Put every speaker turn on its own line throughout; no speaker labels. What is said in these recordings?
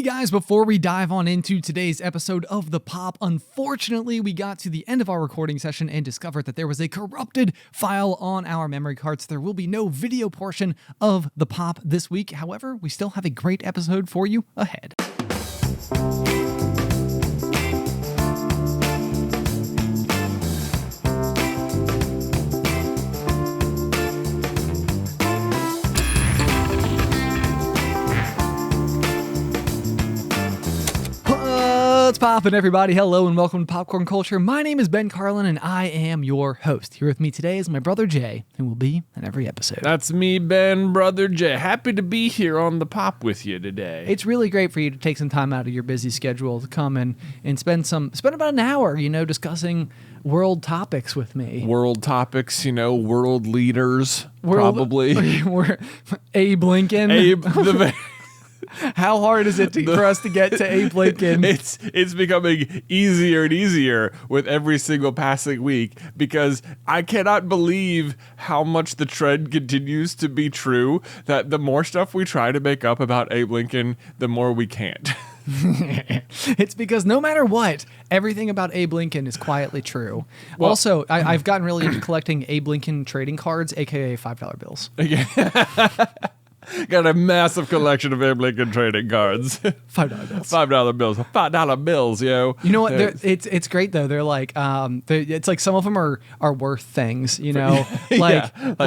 Hey guys, before we dive on into today's episode of The Pop, unfortunately, we got to the end of our recording session and discovered that there was a corrupted file on our memory cards. There will be no video portion of The Pop this week. However, we still have a great episode for you ahead. What's poppin', everybody? Hello and welcome to Popcorn Culture. My name is Ben Carlin and I am your host. Here with me today is my brother Jay, who will be in every episode.
That's me, Ben, brother Jay. Happy to be here on The Pop with you today.
It's really great for you to take some time out of your busy schedule to come and spend about an hour, discussing world topics with me.
World topics, world leaders, probably.
We're Abe Lincoln. How hard is it for us to get to Abe Lincoln?
It's becoming easier and easier with every single passing week because I cannot believe how much the trend continues to be true that the more stuff we try to make up about Abe Lincoln, the more we can't.
It's because no matter what, everything about Abe Lincoln is quietly true. Well, also, I've gotten really into collecting Abe Lincoln trading cards, aka $5 bills.
Got a massive collection of Abe Lincoln trading cards.
$5 bills.
$5 bills. $5 bills, yo.
You know what? It's great though. They're like, it's like some of them are worth things. Like
roughly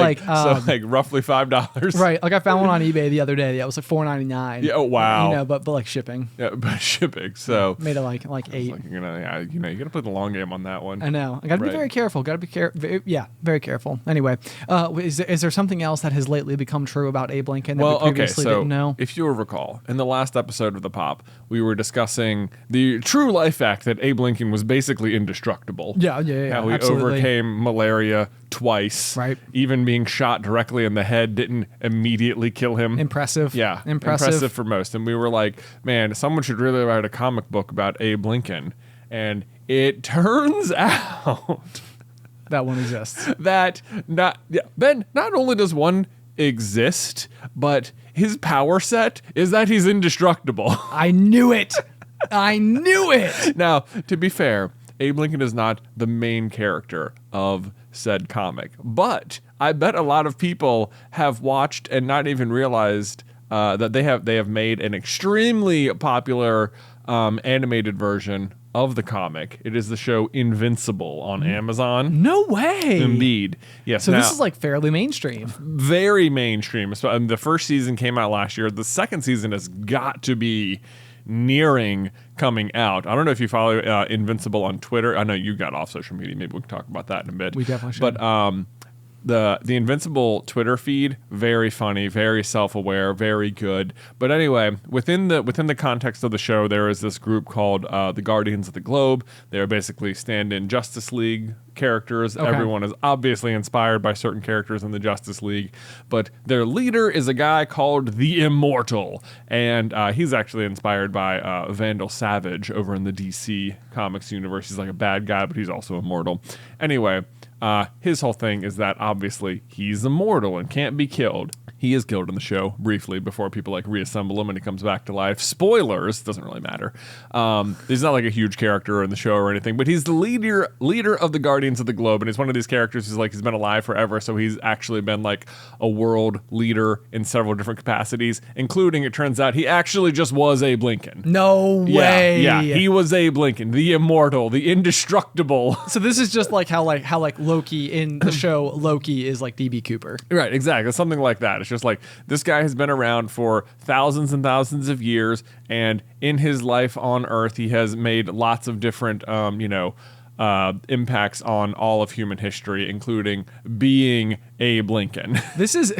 $5.
Right. Like I found one on eBay the other day. That was like $4.99.
Yeah. Oh wow.
But like shipping.
Yeah, but shipping. So
made it like $8.
You gotta play the long game on that one.
I know. I gotta be very careful. Very careful. Anyway, is there something else that has lately become true about Abe Lincoln? Didn't know?
If you recall, in the last episode of The Pop, we were discussing the true life fact that Abe Lincoln was basically indestructible.
Yeah.
How he overcame malaria twice.
Right.
Even being shot directly in the head didn't immediately kill him.
Impressive.
Yeah.
Impressive
for most. And we were like, man, someone should really write a comic book about Abe Lincoln. And it turns out
that one exists.
Ben, not only does one exist, but his power set is that he's indestructible.
I knew it.
Now, to be fair, Abe Lincoln is not the main character of said comic, but I bet a lot of people have watched and not even realized that they have made an extremely popular animated version of the comic. It is the show Invincible on Amazon.
No way.
Indeed. Yes.
So this is like fairly mainstream.
Very mainstream. So, the first season came out last year. The second season has got to be nearing coming out. I don't know if you follow Invincible on Twitter. I know you got off social media. Maybe we can talk about that in a bit.
We definitely should.
But the Invincible Twitter feed, very funny, very self-aware, very good. But anyway, within the context of the show, there is this group called the Guardians of the Globe. They're basically stand-in Justice League characters.
Okay.
Everyone is obviously inspired by certain characters in the Justice League, but their leader is a guy called the Immortal, and he's actually inspired by Vandal Savage over in the DC Comics universe. He's like a bad guy, but he's also immortal. Anyway, his whole thing is that obviously he's immortal and can't be killed. He is killed in the show briefly before people reassemble him and he comes back to life. Spoilers, doesn't really matter. He's not like a huge character in the show or anything, but he's the leader of the Guardians of the Globe, and he's one of these characters who's he's been alive forever, so he's actually been a world leader in several different capacities, including, it turns out, he actually just was Abe Lincoln.
No way.
Yeah, he was Abe Lincoln, the immortal, the indestructible.
So this is just how Loki in the show Loki is like DB Cooper.
Right, exactly. Something like that. It's just this guy has been around for thousands and thousands of years, and in his life on Earth, he has made lots of different, impacts on all of human history, including being Abe Lincoln.
This is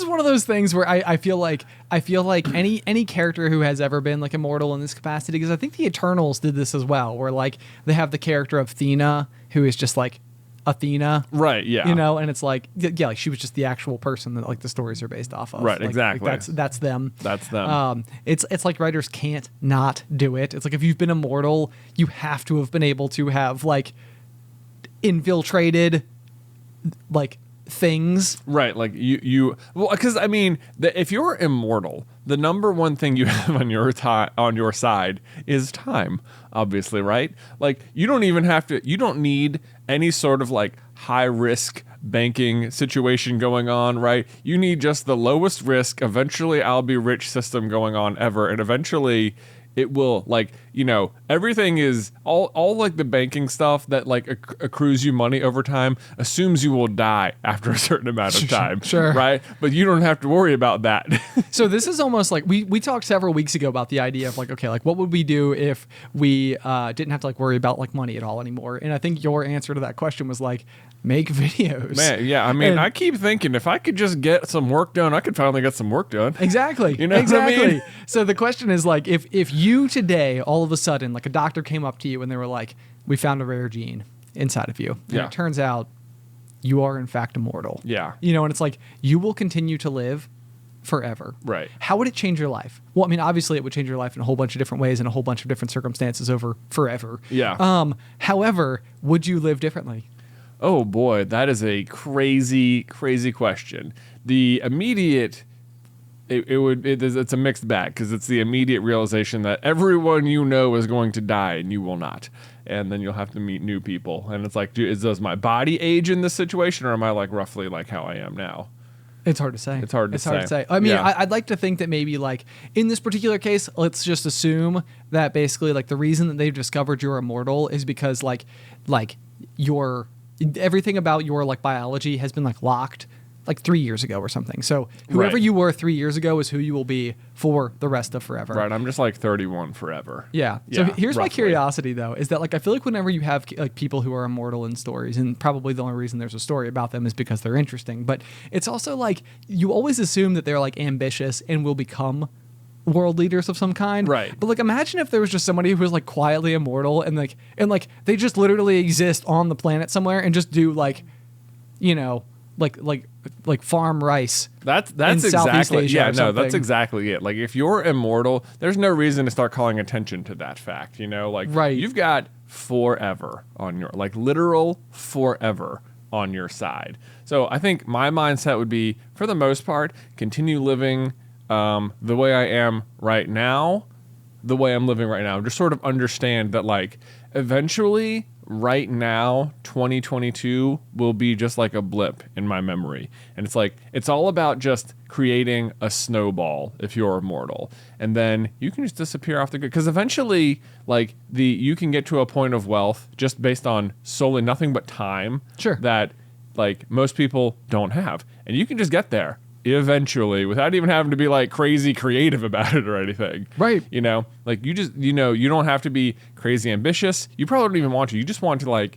one of those things where I feel like any character who has ever been immortal in this capacity, because I think the Eternals did this as well, where they have the character of Athena, who is just Athena,
right? Yeah,
and it's she was just the actual person that the stories are based off of,
right? Exactly.
That's them.
That's them.
It's like writers can't not do it. It's if you've been immortal, you have to have been able to have infiltrated things.
Right, like well, because I mean, if you're immortal, the number one thing you have on your side is time, obviously, right? Like you don't need any sort of like high risk banking situation going on, right? You need just the lowest risk, eventually I'll be rich system going on ever, and eventually it will, like, everything is all like the banking stuff that like accrues you money over time assumes you will die after a certain amount of time.
Sure.
Right? But you don't have to worry about that.
So this is almost like we talked several weeks ago about the idea of like, okay, like what would we do if we didn't have to like worry about like money at all anymore? And I think your answer to that question was like, make videos.
Man, yeah. I mean, I keep thinking if I could just get some work done, I could finally get some work done.
Exactly.
Exactly.
What I mean? So the question is like, if you today, all of a sudden, like a doctor came up to you and they were like, we found a rare gene inside of you. And
Yeah.
it turns out you are in fact immortal.
Yeah.
And it's like, you will continue to live forever.
Right.
How would it change your life? Well, I mean, obviously it would change your life in a whole bunch of different ways and a whole bunch of different circumstances over forever.
Yeah.
However, would you live differently?
Oh boy, that is a crazy, crazy question. The immediate, it's a mixed bag because it's the immediate realization that everyone you know is going to die and you will not, and then you'll have to meet new people. And it's like, does my body age in this situation, or am I like roughly like how I am now?
It's hard to say.
It's hard to say.
I mean,
Yeah.
I'd like to think that maybe like in this particular case, let's just assume that basically like the reason that they've discovered you're immortal is because like your everything about your like biology has been like locked like 3 years ago or something. So whoever
Right.
you were 3 years ago is who you will be for the rest of forever.
Right, I'm just like 31 forever.
Yeah. So
Yeah,
here's my
roughly.
curiosity though, is that like I feel like whenever you have like people who are immortal in stories, and probably the only reason there's a story about them is because they're interesting, but it's also like you always assume that they're like ambitious and will become world leaders of some kind.
Right.
But like imagine if there was just somebody who was like quietly immortal and they just literally exist on the planet somewhere and just do like like farm rice.
That's
in Southeast
exactly
Asia or
that's
something.
exactly it. Like if you're immortal, there's no reason to start calling attention to that fact. Like
Right.
you've got forever on your like literal forever on your side. So I think my mindset would be, for the most part, continue living the way I am right now, the way I'm living right now. Just sort of understand that like eventually, right now, 2022 will be just like a blip in my memory. And it's like, it's all about just creating a snowball if you're immortal. And then you can just disappear off the grid. Because eventually, like, you can get to a point of wealth just based on solely nothing but time.
Sure.
That, like, most people don't have. And you can just get there eventually without even having to be like crazy creative about it or anything.
Right.
Like you just, you don't have to be crazy ambitious. You probably don't even want to. You just want to like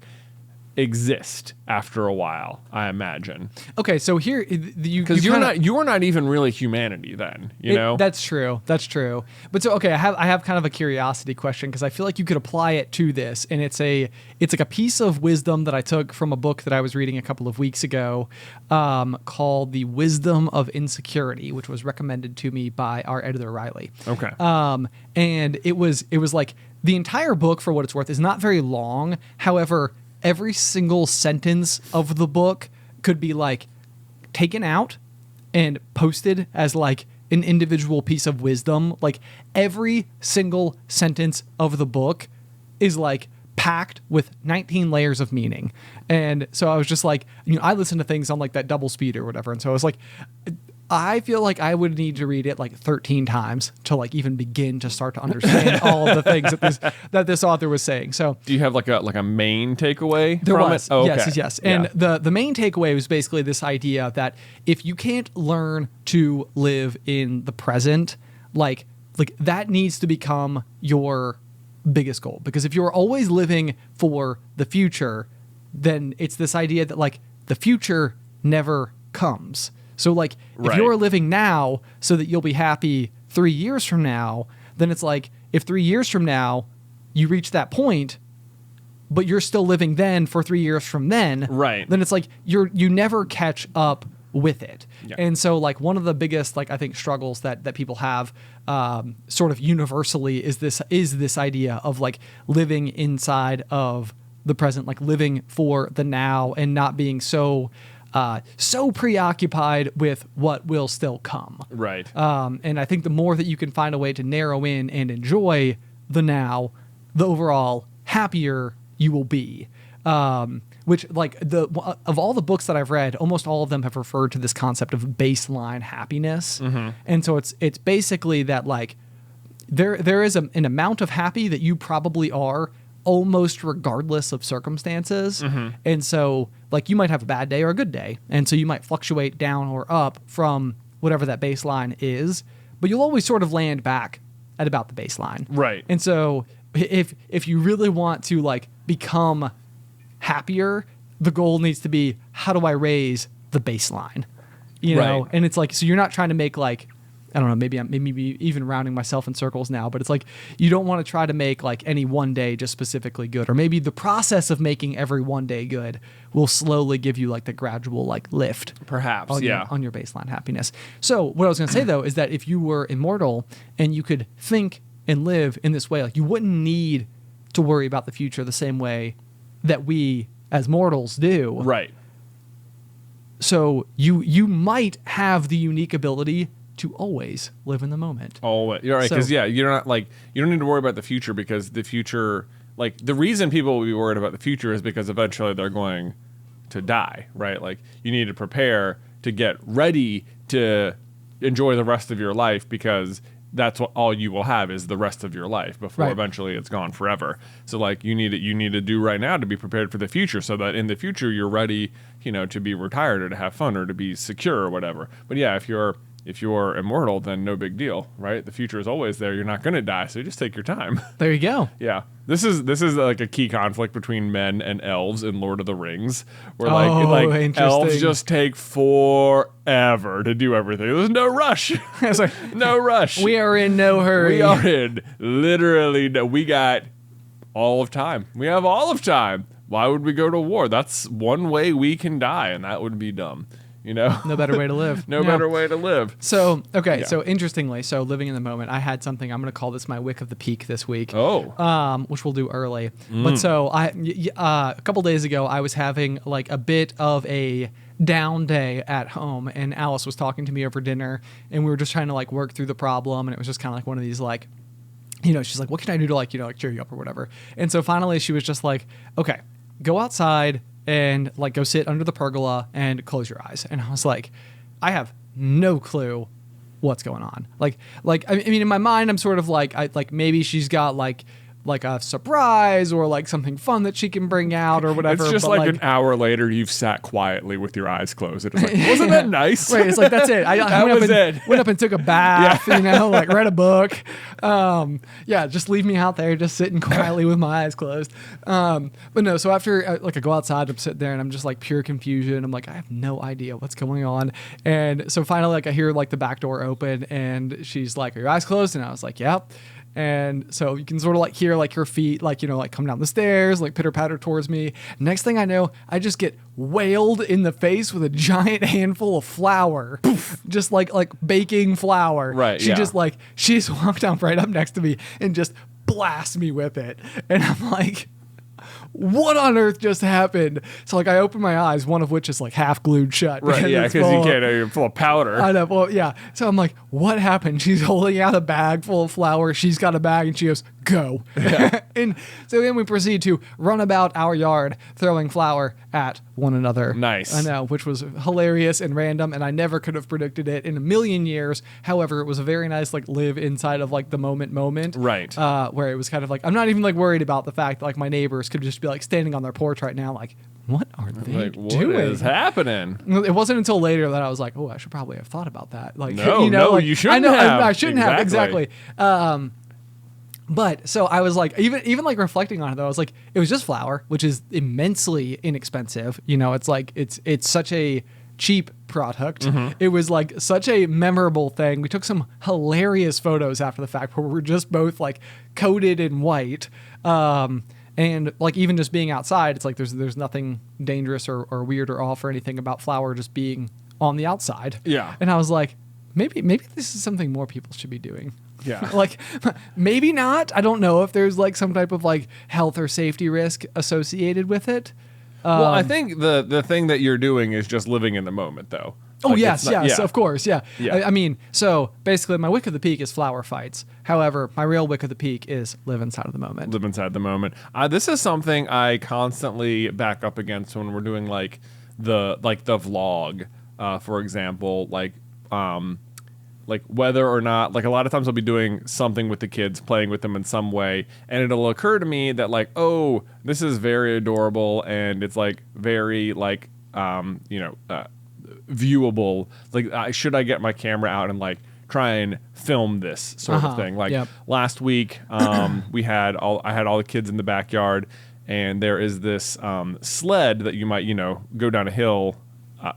exist after a while, I imagine.
Okay, so here
Because you're not even really humanity then,
That's true. But so okay, I have kind of a curiosity question because I feel like you could apply it to this, and it's like a piece of wisdom that I took from a book that I was reading a couple of weeks ago, called "The Wisdom of Insecurity," which was recommended to me by our editor Riley.
Okay.
And it was like the entire book, for what it's worth, is not very long. However, every single sentence of the book could be like taken out and posted as like an individual piece of wisdom. Like every single sentence of the book is like packed with 19 layers of meaning. And so I was just like, I listen to things on like that double speed or whatever. And so I was like, I feel like I would need to read it like 13 times to like even begin to start to understand all of the things that this author was saying. So
do you have like a main takeaway
there
from
was.
it? Oh, okay.
Yes.
Yeah.
And the main takeaway was basically this idea that if you can't learn to live in the present, like that needs to become your biggest goal. Because if you're always living for the future, then it's this idea that like the future never comes. So like if
Right.
you're living now so that you'll be happy 3 years from now, then it's like if 3 years from now you reach that point, but you're still living then for 3 years from then,
Right.
then it's like you never catch up with it.
Yeah.
And so like one of the biggest like I think struggles that people have sort of universally is this idea of like living inside of the present, like living for the now and not being so so preoccupied with what will still come.
Right.
And I think the more that you can find a way to narrow in and enjoy the now, the overall happier you will be. Which, like, of all the books that I've read, almost all of them have referred to this concept of baseline happiness. And so it's basically that, like, there is an amount of happy that you probably are almost regardless of circumstances. And so, like, you might have a bad day or a good day, and so you might fluctuate down or up from whatever that baseline is, but you'll always sort of land back at about the baseline.
Right.
And so if you really want to, like, become happier, the goal needs to be, how do I raise the baseline? You know?
Right.
And it's like, so you're not trying to make, like, I don't know, maybe even rounding myself in circles now, but it's like, you don't want to try to make, like, any one day just specifically good, or maybe the process of making every one day good will slowly give you, like, the gradual, like, lift
Perhaps,
on
yeah.
on your baseline happiness. So what I was going to say, though, is that if you were immortal and you could think and live in this way, like, you wouldn't need to worry about the future the same way that we as mortals do.
Right.
So you might have the unique ability to always live in the moment.
Always. You're right.
So-
Because, you're not, like, you don't need to worry about the future, because the future, like, the reason people will be worried about the future is because eventually they're going to die, right? Like, you need to prepare to get ready to enjoy the rest of your life, because that's what all you will have is the rest of your life before
Right.
eventually it's gone forever. So, like, you need to do right now to be prepared for the future, so that in the future you're ready, to be retired or to have fun or to be secure or whatever. But yeah, if you're immortal, then no big deal, right? The future is always there. You're not going to die, so you just take your time.
There you go.
Yeah. This is like a key conflict between men and elves in Lord of the Rings, where
Oh,
like
interesting.
elves just take forever to do everything. There's no rush.
It's like,
No rush.
we are in no hurry.
We are in literally we got all of time. We have all of time. Why would we go to war? That's one way we can die, and that would be dumb.
No better way to live.
No
Yeah.
better way to live.
So, okay,
Yeah.
so interestingly, living in the moment, I had something, I'm going to call this my Wick of the Peak this week.
Oh.
Which we'll do early. But so a couple days ago, I was having, like, a bit of a down day at home, and Alice was talking to me over dinner, and we were just trying to, like, work through the problem, and it was just kind of like one of these, like, she's like, what can I do to, like, like, cheer you up or whatever? And so finally she was just like, okay, go outside and, like, go sit under the pergola and close your eyes. And I was like, I have no clue what's going on. Like I mean, in my mind, I'm sort of like maybe she's got like a surprise or, like, something fun that she can bring out or whatever.
It's just
but,
like an hour later, you've sat quietly with your eyes closed. It's like, wasn't that nice?
Right, it's like, that's it. I
That
went,
was
up and,
it.
went up and took a bath, like, read a book. Just leave me out there just sitting quietly with my eyes closed. But no, so after, like, I go outside, I'm sitting there and I'm just, like, pure confusion. I'm like, I have no idea what's going on. And so finally, like, I hear, like, the back door open and she's like, are your eyes closed? And I was like, yep. And so you can sort of, like, hear, like, her feet, like, like, come down the stairs, like, pitter patter towards me. Next thing I know, I just get whaled in the face with a giant handful of flour, just like baking flour.
Right,
She
yeah.
just, like, she just walked down right up next to me and just blasts me with it. And I'm like, what on earth just happened? So, like, I open my eyes, one of which is, like, half glued shut.
Right, yeah,
it's
because you
full of-
can't, you're full of powder.
I know. Well, yeah. So I'm like, what happened? She's holding out a bag full of flour. She's got a bag and she goes, go. And so then we proceed to run about our yard throwing flour at one another.
Nice.
I know, which was hilarious and random, and I never could have predicted it in a million years. However, it was a very nice, like, live inside of, like, the moment.
Right.
Where it was kind of like, I'm not even, like, worried about the fact that, like, my neighbors could just be, like, standing on their porch right now, like, what are they
Like, what
doing?
is happening?
It wasn't until later that I was like, oh, I should probably have thought about that. Like,
No,
like,
you shouldn't
I know,
have.
I shouldn't have,
Exactly.
exactly. But so I was like, even like reflecting on it though, I was like, it was just flour, which is immensely inexpensive. It's like, it's such a cheap product. It was like such a memorable thing. We took some hilarious photos after the fact where we're just both, like, coated in white. And, like, even just being outside, it's like there's nothing dangerous or weird or off or anything about flour just being on the outside.
Yeah.
And I was like, maybe this is something more people should be doing.
Yeah.
Like, maybe not. I don't know if there's, like, some type of, like, health or safety risk associated with it.
Well, I think the thing that you're doing is just living in the moment, though.
Oh,
Like,
yes,
it's not-
yes, of course, yeah.
Yeah.
I mean, so basically my Wick of the Peak is flower fights. However, my real Wick of the Peak is live inside of the moment.
Live inside the moment. This is something I constantly back up against when we're doing like the vlog, for example, like whether or not, like a lot of times I'll be doing something with the kids, playing with them in some way, and it'll occur to me that like, oh, this is very adorable and it's like very like viewable. Like, should I get my camera out and like try and film this sort of thing? Like last week, I had all the kids in the backyard, and there is this sled that you might go down a hill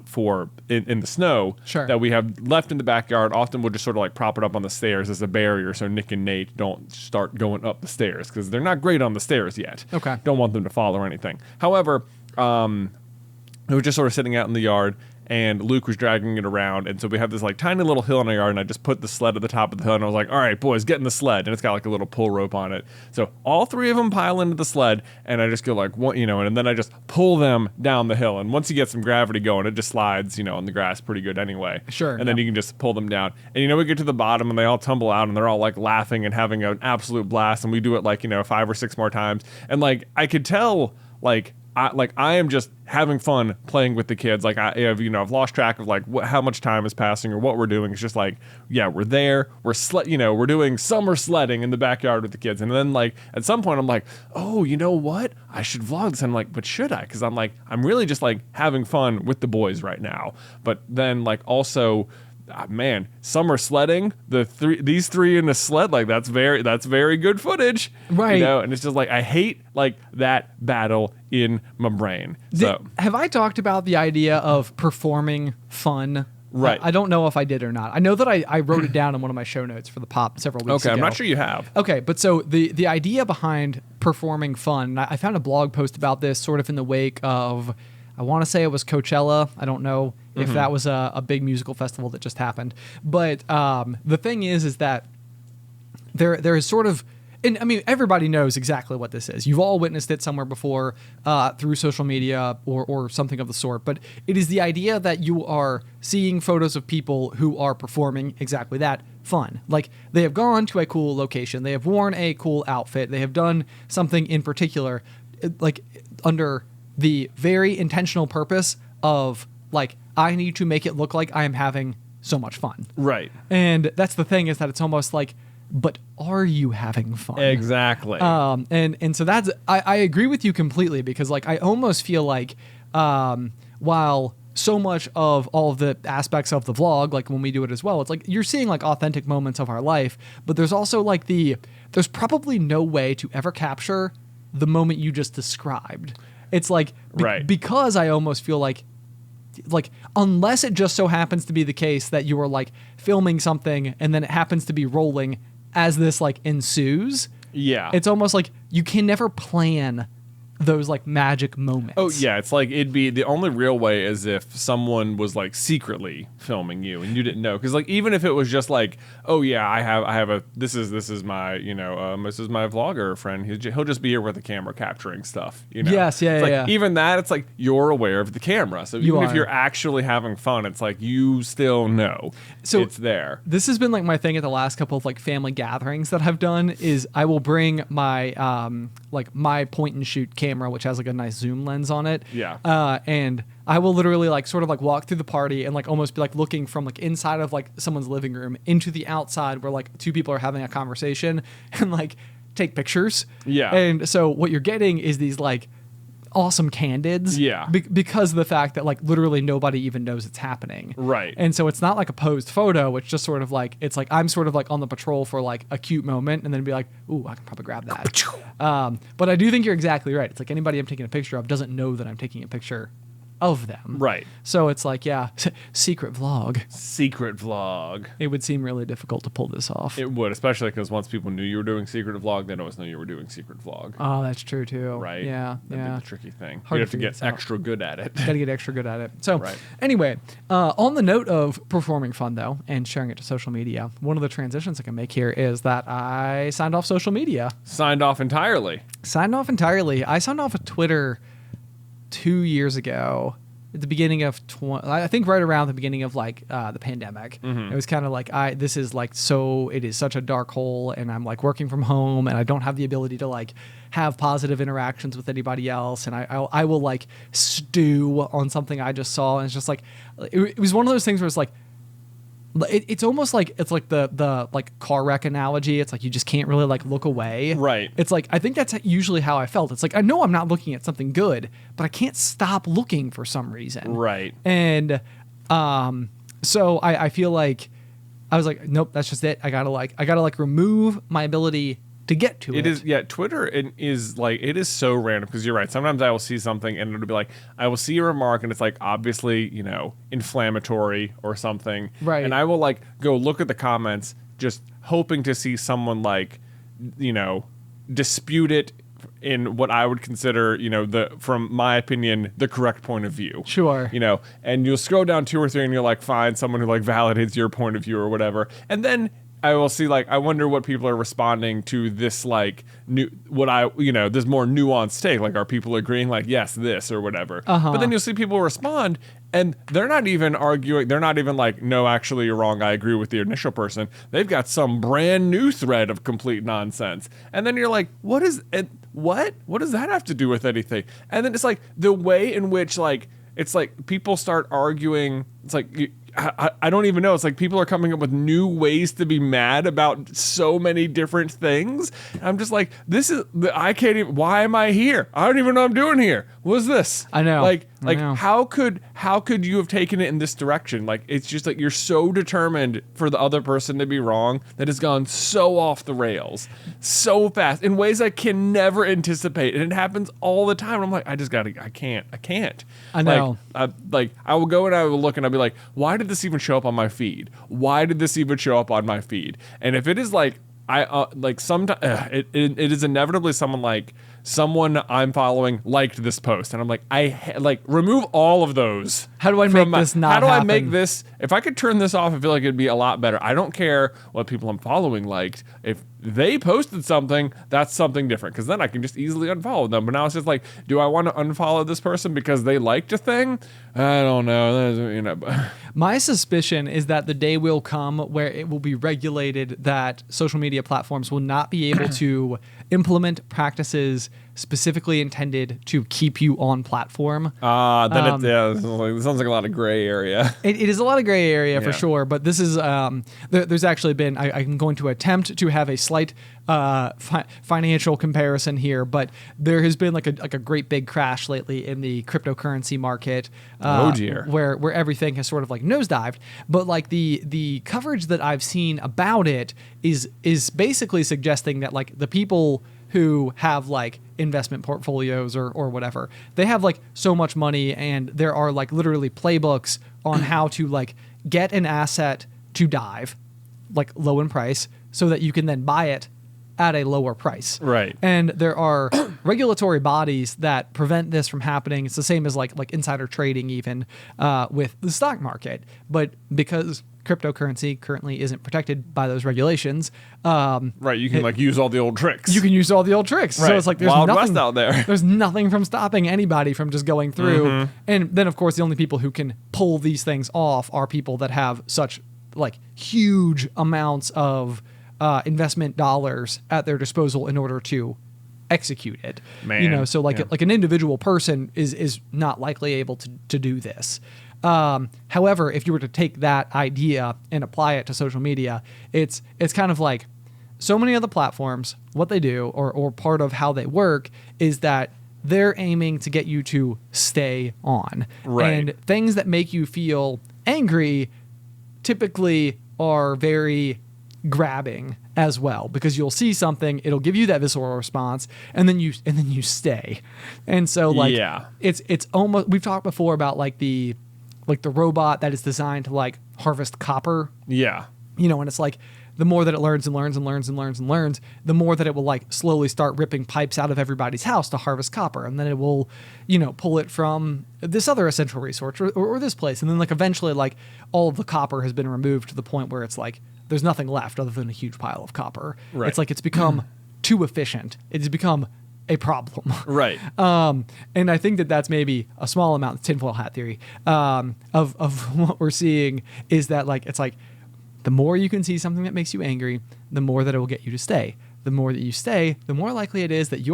for in the snow that we have left in the backyard. Often we'll just sort of like prop it up on the stairs as a barrier so Nick and Nate don't start going up the stairs, because they're not great on the stairs yet.
Okay.
Don't want them to fall or anything. However, it was just sort of sitting out in the yard, and Luke was dragging it around, and so we have this like tiny little hill in our yard, and I just put the sled at the top of the hill, and I was like, all right, boys, get in the sled, and it's got like a little pull rope on it. So all three of them pile into the sled, and I just go like, and then I just pull them down the hill, and once you get some gravity going, it just slides, on the grass pretty good anyway.
Sure.
And then you can just pull them down, and we get to the bottom, and they all tumble out, and they're all like laughing and having an absolute blast, and we do it like 5 or 6 more times, and like I could tell I am just having fun playing with the kids. Like I've lost track of like how much time is passing or what we're doing. It's just like, yeah, we're there. We're doing summer sledding in the backyard with the kids. And then like at some point I'm like, oh, you know what? I should vlog this. And I'm like, but should I? Because I'm really just like having fun with the boys right now. But then like also, man, summer sledding, these three in a sled, like that's very good footage,
right?
And it's just like I hate like that battle in my brain. So
have I talked about the idea of performing fun?
Right.
I don't know if I did or not. I know that I wrote it down in one of my show notes for the pop several weeks ago.
Okay, I'm not sure you have.
Okay, but so the idea behind performing fun, I found a blog post about this sort of in the wake of, I want to say it was Coachella. I don't know if that was a big musical festival that just happened. But the thing is that there is sort of, and I mean, everybody knows exactly what this is. You've all witnessed it somewhere before through social media or something of the sort. But it is the idea that you are seeing photos of people who are performing exactly that, fun. Like they have gone to a cool location. They have worn a cool outfit. They have done something in particular, like under the very intentional purpose of like, I need to make it look like I am having so much fun.
Right.
And that's the thing, is that it's almost like, but are you having fun?
Exactly.
And so that's, I agree with you completely, because like, I almost feel like, while so much of all of the aspects of the vlog, like when we do it as well, it's like you're seeing like authentic moments of our life, but there's also like there's probably no way to ever capture the moment you just described. It's like, because I almost feel like unless it just so happens to be the case that you are like filming something and then it happens to be rolling as this like ensues. Yeah. It's almost like you can never plan those like magic moments.
Oh yeah, it's like it'd be the only real way is if someone was like secretly filming you and you didn't know, because like even if it was just like, oh yeah, I have a this is my this is my vlogger friend, he'll just be here with a camera capturing stuff,
Yes, yeah,
it's
yeah.
Even that, it's like you're aware of the camera, so even if you're actually having fun, it's like you still know it's there.
This has been like my thing at the last couple of like family gatherings that I've done, is I will bring my like my point and shoot camera, which has like a nice zoom lens on it.
Yeah.
And I will literally like sort of like walk through the party and like almost be like looking from like inside of like someone's living room into the outside where like two people are having a conversation and like take pictures.
Yeah.
And so what you're getting is these like awesome candids.
Yeah.
Because of the fact that like literally nobody even knows it's happening.
Right.
And so it's not like a posed photo. It's just sort of like, it's like I'm sort of like on the patrol for like a cute moment and then be like, ooh, I can probably grab that. But I do think you're exactly right. It's like anybody I'm taking a picture of doesn't know that I'm taking a picture of them.
Right.
So it's like, yeah, secret vlog.
Secret vlog.
It would seem really difficult to pull this off.
It would, especially because once people knew you were doing secret vlog, they'd always know you were doing secret vlog.
Oh, that's true too.
Right.
Yeah.
That'd
yeah.
be the tricky thing.
Hard
You have to
figure
get
this out.
extra good at it.
Got to get extra good at it. So
Right.
anyway, on the note of performing fun though, and sharing it to social media, one of the transitions I can make here is that I signed off social media.
Signed off entirely.
I signed off of Twitter 2 years ago, at the beginning of I think right around the beginning of like the pandemic. It was kind of like this is like it is such a dark hole, and I'm like working from home, and I don't have the ability to like have positive interactions with anybody else, and I will like stew on something I just saw, and it's just like it was one of those things where it's like. It's almost like the like car wreck analogy. It's like you just can't really like look away.
Right.
It's like I think that's usually how I felt. It's like I know I'm not looking at something good, but I can't stop looking for some reason.
Right.
And so I feel like I was like, nope, that's just it. I gotta remove my ability to get to it.
It is, yeah. Twitter is like, it is so random because you're right. Sometimes I will see something and it'll be like, I will see a remark and it's like obviously, inflammatory or something.
Right.
And I will like go look at the comments, just hoping to see someone like, dispute it in what I would consider, from my opinion, the correct point of view.
Sure.
And you'll scroll down 2 or 3 and you'll like find someone who like validates your point of view or whatever. And then I will see, like, I wonder what people are responding to this, like, this more nuanced take. Like, are people agreeing, like, yes, this or whatever? But then you'll see people respond, and they're not even arguing. They're not even like, no, actually, you're wrong. I agree with the initial person. They've got some brand new thread of complete nonsense. And then you're like, what does that have to do with anything? And then it's like the way in which, like, it's like people start arguing. It's like, I don't even know. It's like people are coming up with new ways to be mad about so many different things. I'm just like, I can't even, why am I here? I don't even know what I'm doing here. What is this?
I know.
Like, how could you have taken it in this direction? Like, it's just like you're so determined for the other person to be wrong that it's gone so off the rails so fast in ways I can never anticipate. And it happens all the time. And I'm like, I can't.
I know.
I will go and I will look and I'll be like, why did this even show up on my feed? Why did this even show up on my feed? And if it is like, it is inevitably someone I'm following liked this post, and I'm like, remove all of those.
How do I make this not happen?
How do I make this? If I could turn this off, I feel like it'd be a lot better. I don't care what people I'm following liked. If they posted something, that's something different, because then I can just easily unfollow them. But now it's just like, do I want to unfollow this person because they liked a thing? I don't know.
My suspicion is that the day will come where it will be regulated that social media platforms will not be able to implement practices specifically intended to keep you on platform.
It sounds like a lot of gray area.
It is a lot of gray area for sure, but this is there's actually been I'm going to attempt to have a slight financial comparison here, but there has been like a great big crash lately in the cryptocurrency market.
Oh dear.
Where everything has sort of like nosedived, but like the coverage that I've seen about it is basically suggesting that like the people who have like investment portfolios or whatever, they have like so much money, and there are like literally playbooks on how to like get an asset to dive like low in price so that you can then buy it at a lower price.
Right.
And there are regulatory bodies that prevent this from happening. It's the same as like insider trading even with the stock market. But because cryptocurrency currently isn't protected by those regulations.
Right, you can use all the old tricks.
You can use all the old tricks.
Right.
So it's like there's
Wild
nothing
West out there.
There's nothing from stopping anybody from just going through. And then of course the only people who can pull these things off are people that have such like huge amounts of investment dollars at their disposal in order to execute it.
Man.
So like an individual person is not likely able to do this. However, if you were to take that idea and apply it to social media, it's kind of like so many of the platforms, what they do or part of how they work is that they're aiming to get you to stay on.
Right.
And things that make you feel angry typically are very grabbing as well, because you'll see something, it'll give you that visceral response, and then you stay. And so it's almost, we've talked before about like the robot that is designed to like harvest copper.
Yeah.
And it's like the more that it learns and learns and learns and learns and learns, the more that it will like slowly start ripping pipes out of everybody's house to harvest copper. And then it will, pull it from this other essential resource or this place. And then like eventually like all of the copper has been removed to the point where it's like there's nothing left other than a huge pile of copper.
Right.
It's like it's become too efficient. It has become a problem.
Right.
And I think that that's maybe a small amount of tinfoil hat theory of what we're seeing is that like it's like the more you can see something that makes you angry, the more that it will get you to stay. The more that you stay, the more likely it is that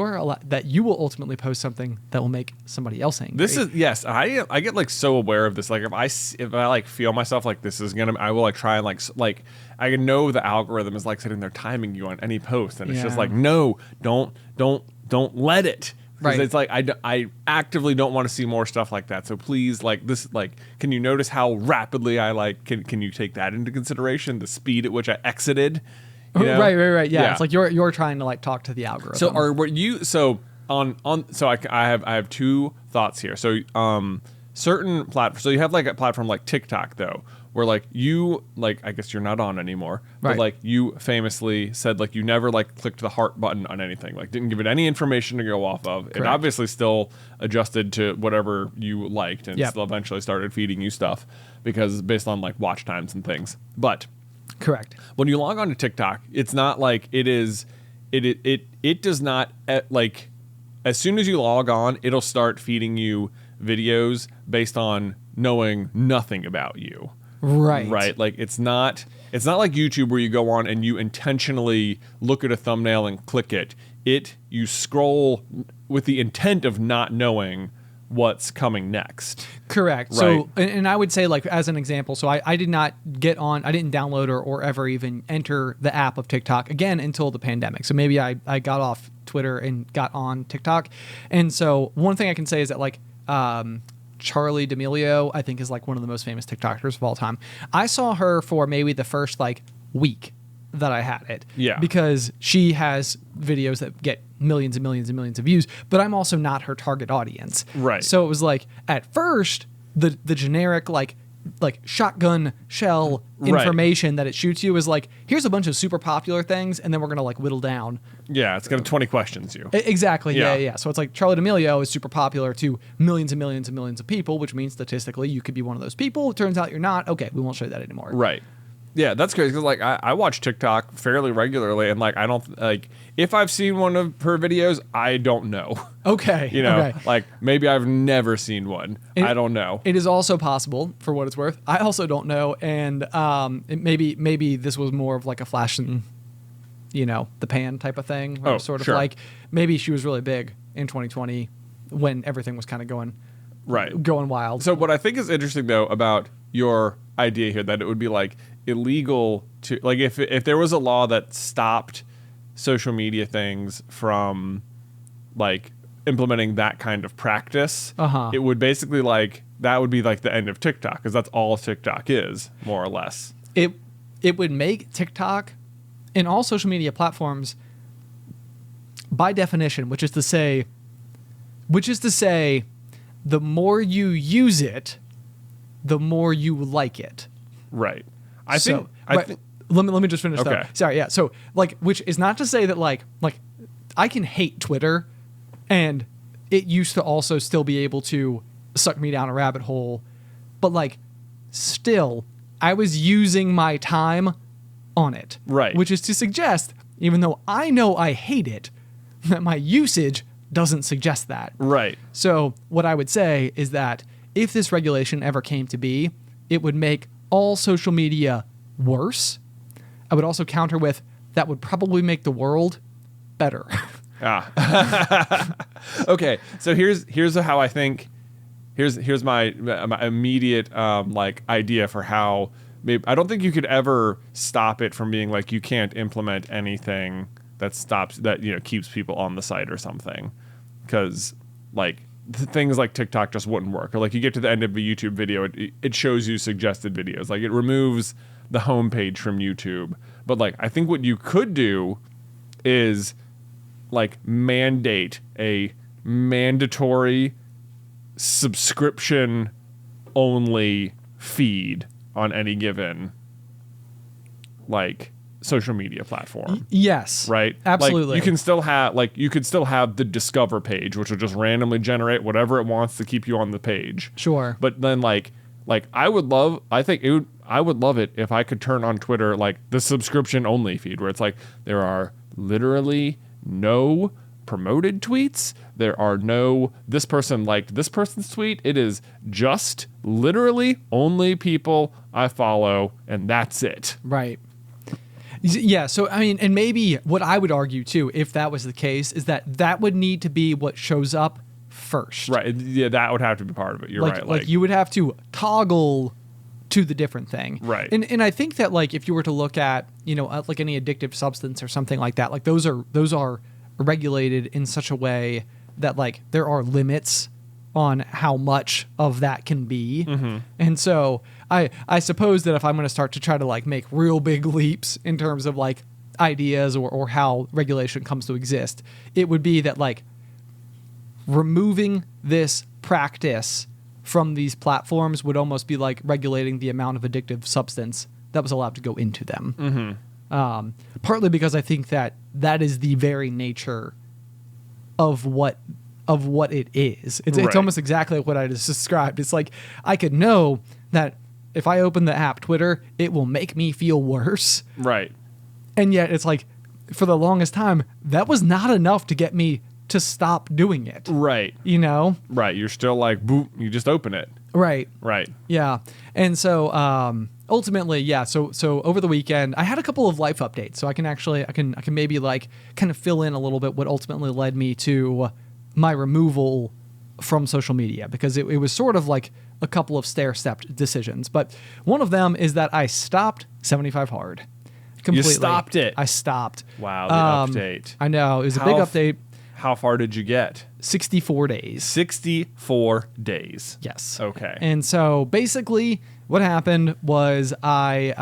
that you will ultimately post something that will make somebody else angry.
This is I get like so aware of this. Like if I like feel myself like this is gonna, I will like try and like I know the algorithm is like sitting there timing you on any post, and it's just like no, don't let it. Because it's like I actively don't want to see more stuff like that. So please, like this, like, can you notice how rapidly I like? Can you take that into consideration? The speed at which I exited. You know?
Right. Yeah, it's like you're trying to like talk to the algorithm.
So I have two thoughts here. So certain platforms. So you have like a platform like TikTok though, where like you like I guess you're not on anymore, but like you famously said like you never like clicked the heart button on anything, like didn't give it any information to go off of. Correct. It obviously still adjusted to whatever you liked and still eventually started feeding you stuff because based on like watch times and things. But
correct.
When you log on to TikTok, it's not like it does not like as soon as you log on, it'll start feeding you videos based on knowing nothing about you. Right. Like it's not like YouTube where you go on and you intentionally look at a thumbnail and click it. You scroll with the intent of not knowing what's coming next.
Correct. Right. So, and I would say like as an example, so I did not get on, I didn't download or ever even enter the app of TikTok again until the pandemic. So maybe I got off Twitter and got on TikTok. And so one thing I can say is that like, Charli D'Amelio, I think is like one of the most famous TikTokers of all time. I saw her for maybe the first like week that I had it.
Yeah.
Because she has videos that get millions and millions and millions of views, but I'm also not her target audience.
Right.
So it was like at first the generic like shotgun shell information that it shoots you is like, here's a bunch of super popular things, and then we're gonna like whittle down.
Yeah, it's gonna 20 questions you.
Exactly. Yeah. So it's like Charli D'Amelio is super popular to millions and millions and millions of people, which means statistically you could be one of those people. It turns out you're not. Okay, we won't show you that anymore.
Right. Yeah, that's crazy because like I watch TikTok fairly regularly, and like I don't like if I've seen one of her videos, I don't know.
Okay.
You know, like maybe I've never seen one. I don't know.
It is also possible, for what it's worth. I also don't know, and maybe this was more of like a flash in, the pan type of thing. Or sort of like maybe she was really big in 2020 when everything was kind of going wild.
So what I think is interesting though about your idea here that it would be like illegal to like if there was a law that stopped social media things from like implementing that kind of practice, it would basically like that would be like the end of TikTok because that's all TikTok is, more or less.
It would make TikTok and all social media platforms by definition, which is to say the more you use it, the more you like it.
Right.
Let me just finish
okay.
that. Sorry, yeah. So like, which is not to say that like I can hate Twitter, and it used to also still be able to suck me down a rabbit hole, but like still I was using my time on it.
Right.
Which is to suggest, even though I know I hate it, that my usage doesn't suggest that.
Right.
So what I would say is that if this regulation ever came to be, it would make all social media worse. I would also counter with that would probably make the world better.
Okay, so here's how I think. Here's my immediate like idea for how. Maybe I don't think you could ever stop it from being like you can't implement anything that keeps people on the site or something, because like things like TikTok just wouldn't work. Or like you get to the end of a YouTube video, it shows you suggested videos. Like it removes the homepage from YouTube. But like I think what you could do is like mandate a mandatory subscription only feed on any given like social media platform.
Yes.
Right?
Absolutely.
Like, you could still have the discover page, which will just randomly generate whatever it wants to keep you on the page.
Sure.
But then I would love it if I could turn on Twitter like the subscription only feed where it's like there are literally no promoted tweets. There are no, this person liked this person's tweet. It is just literally only people I follow, and that's it.
Right. Yeah, so I mean, and maybe what I would argue too, if that was the case, is that would need to be what shows up first.
Right. Yeah, that would have to be part of it. You're right.
Like you would have to toggle to the different thing.
Right.
And I think that like if you were to look at, like any addictive substance or something like that, like those are regulated in such a way that like there are limits on how much of that can be. Mm-hmm. And so I suppose that if I'm going to start to try to like make real big leaps in terms of like ideas or how regulation comes to exist, it would be that like removing this practice from these platforms would almost be like regulating the amount of addictive substance that was allowed to go into them. Mm-hmm. Partly because I think that is the very nature of what it is. It's almost exactly what I just described. It's like I could know that if I open the app Twitter, it will make me feel worse.
Right.
And yet it's like for the longest time, that was not enough to get me to stop doing it.
Right.
Right.
You're still like, boop, you just open it.
Right.
Right.
Yeah. And so ultimately, yeah. So over the weekend, I had a couple of life updates. So I can maybe like kind of fill in a little bit what ultimately led me to my removal from social media, because it was sort of like a couple of stair-stepped decisions. But one of them is that I stopped 75 Hard. Completely.
You stopped it.
I stopped.
Wow, the update.
I know. It was a big update.
How far did you get?
64 days.
64 days.
Yes.
Okay.
And so basically what happened was I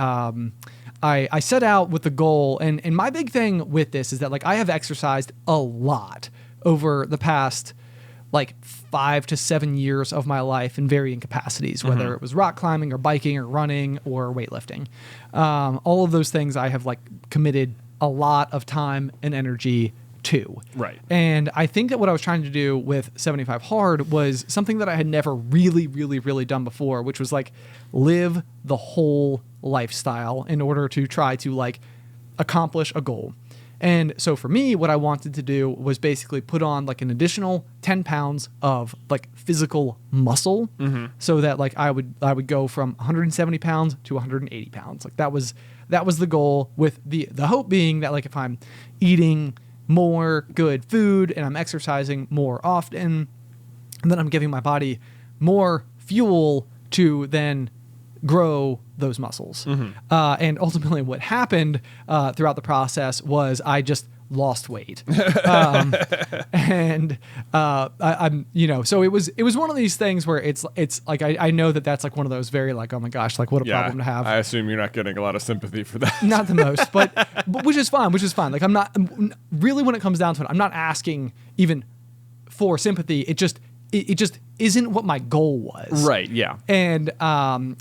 set out with the goal, and my big thing with this is that like I have exercised a lot over the past like 5 to 7 years of my life in varying capacities, whether it was rock climbing or biking or running or weightlifting. All of those things I have like committed a lot of time and energy to.
Right.
And I think that what I was trying to do with 75 Hard was something that I had never really, really, really done before, which was like live the whole lifestyle in order to try to like accomplish a goal. And so for me, what I wanted to do was basically put on like an additional 10 pounds of like physical muscle, so that like I would go from 170 pounds to 180 pounds. Like that was the goal, with the hope being that like if I'm eating more good food and I'm exercising more often, and then I'm giving my body more fuel to then grow those muscles. And ultimately what happened throughout the process was I just lost weight. And I'm, so it was one of these things where it's like, I know that that's like one of those very like, oh my gosh, like what a problem to have.
I assume you're not getting a lot of sympathy for that.
Not the most, but which is fine. Like I'm not really, when it comes down to it, I'm not asking even for sympathy. It just isn't what my goal was.
Right. Yeah.
And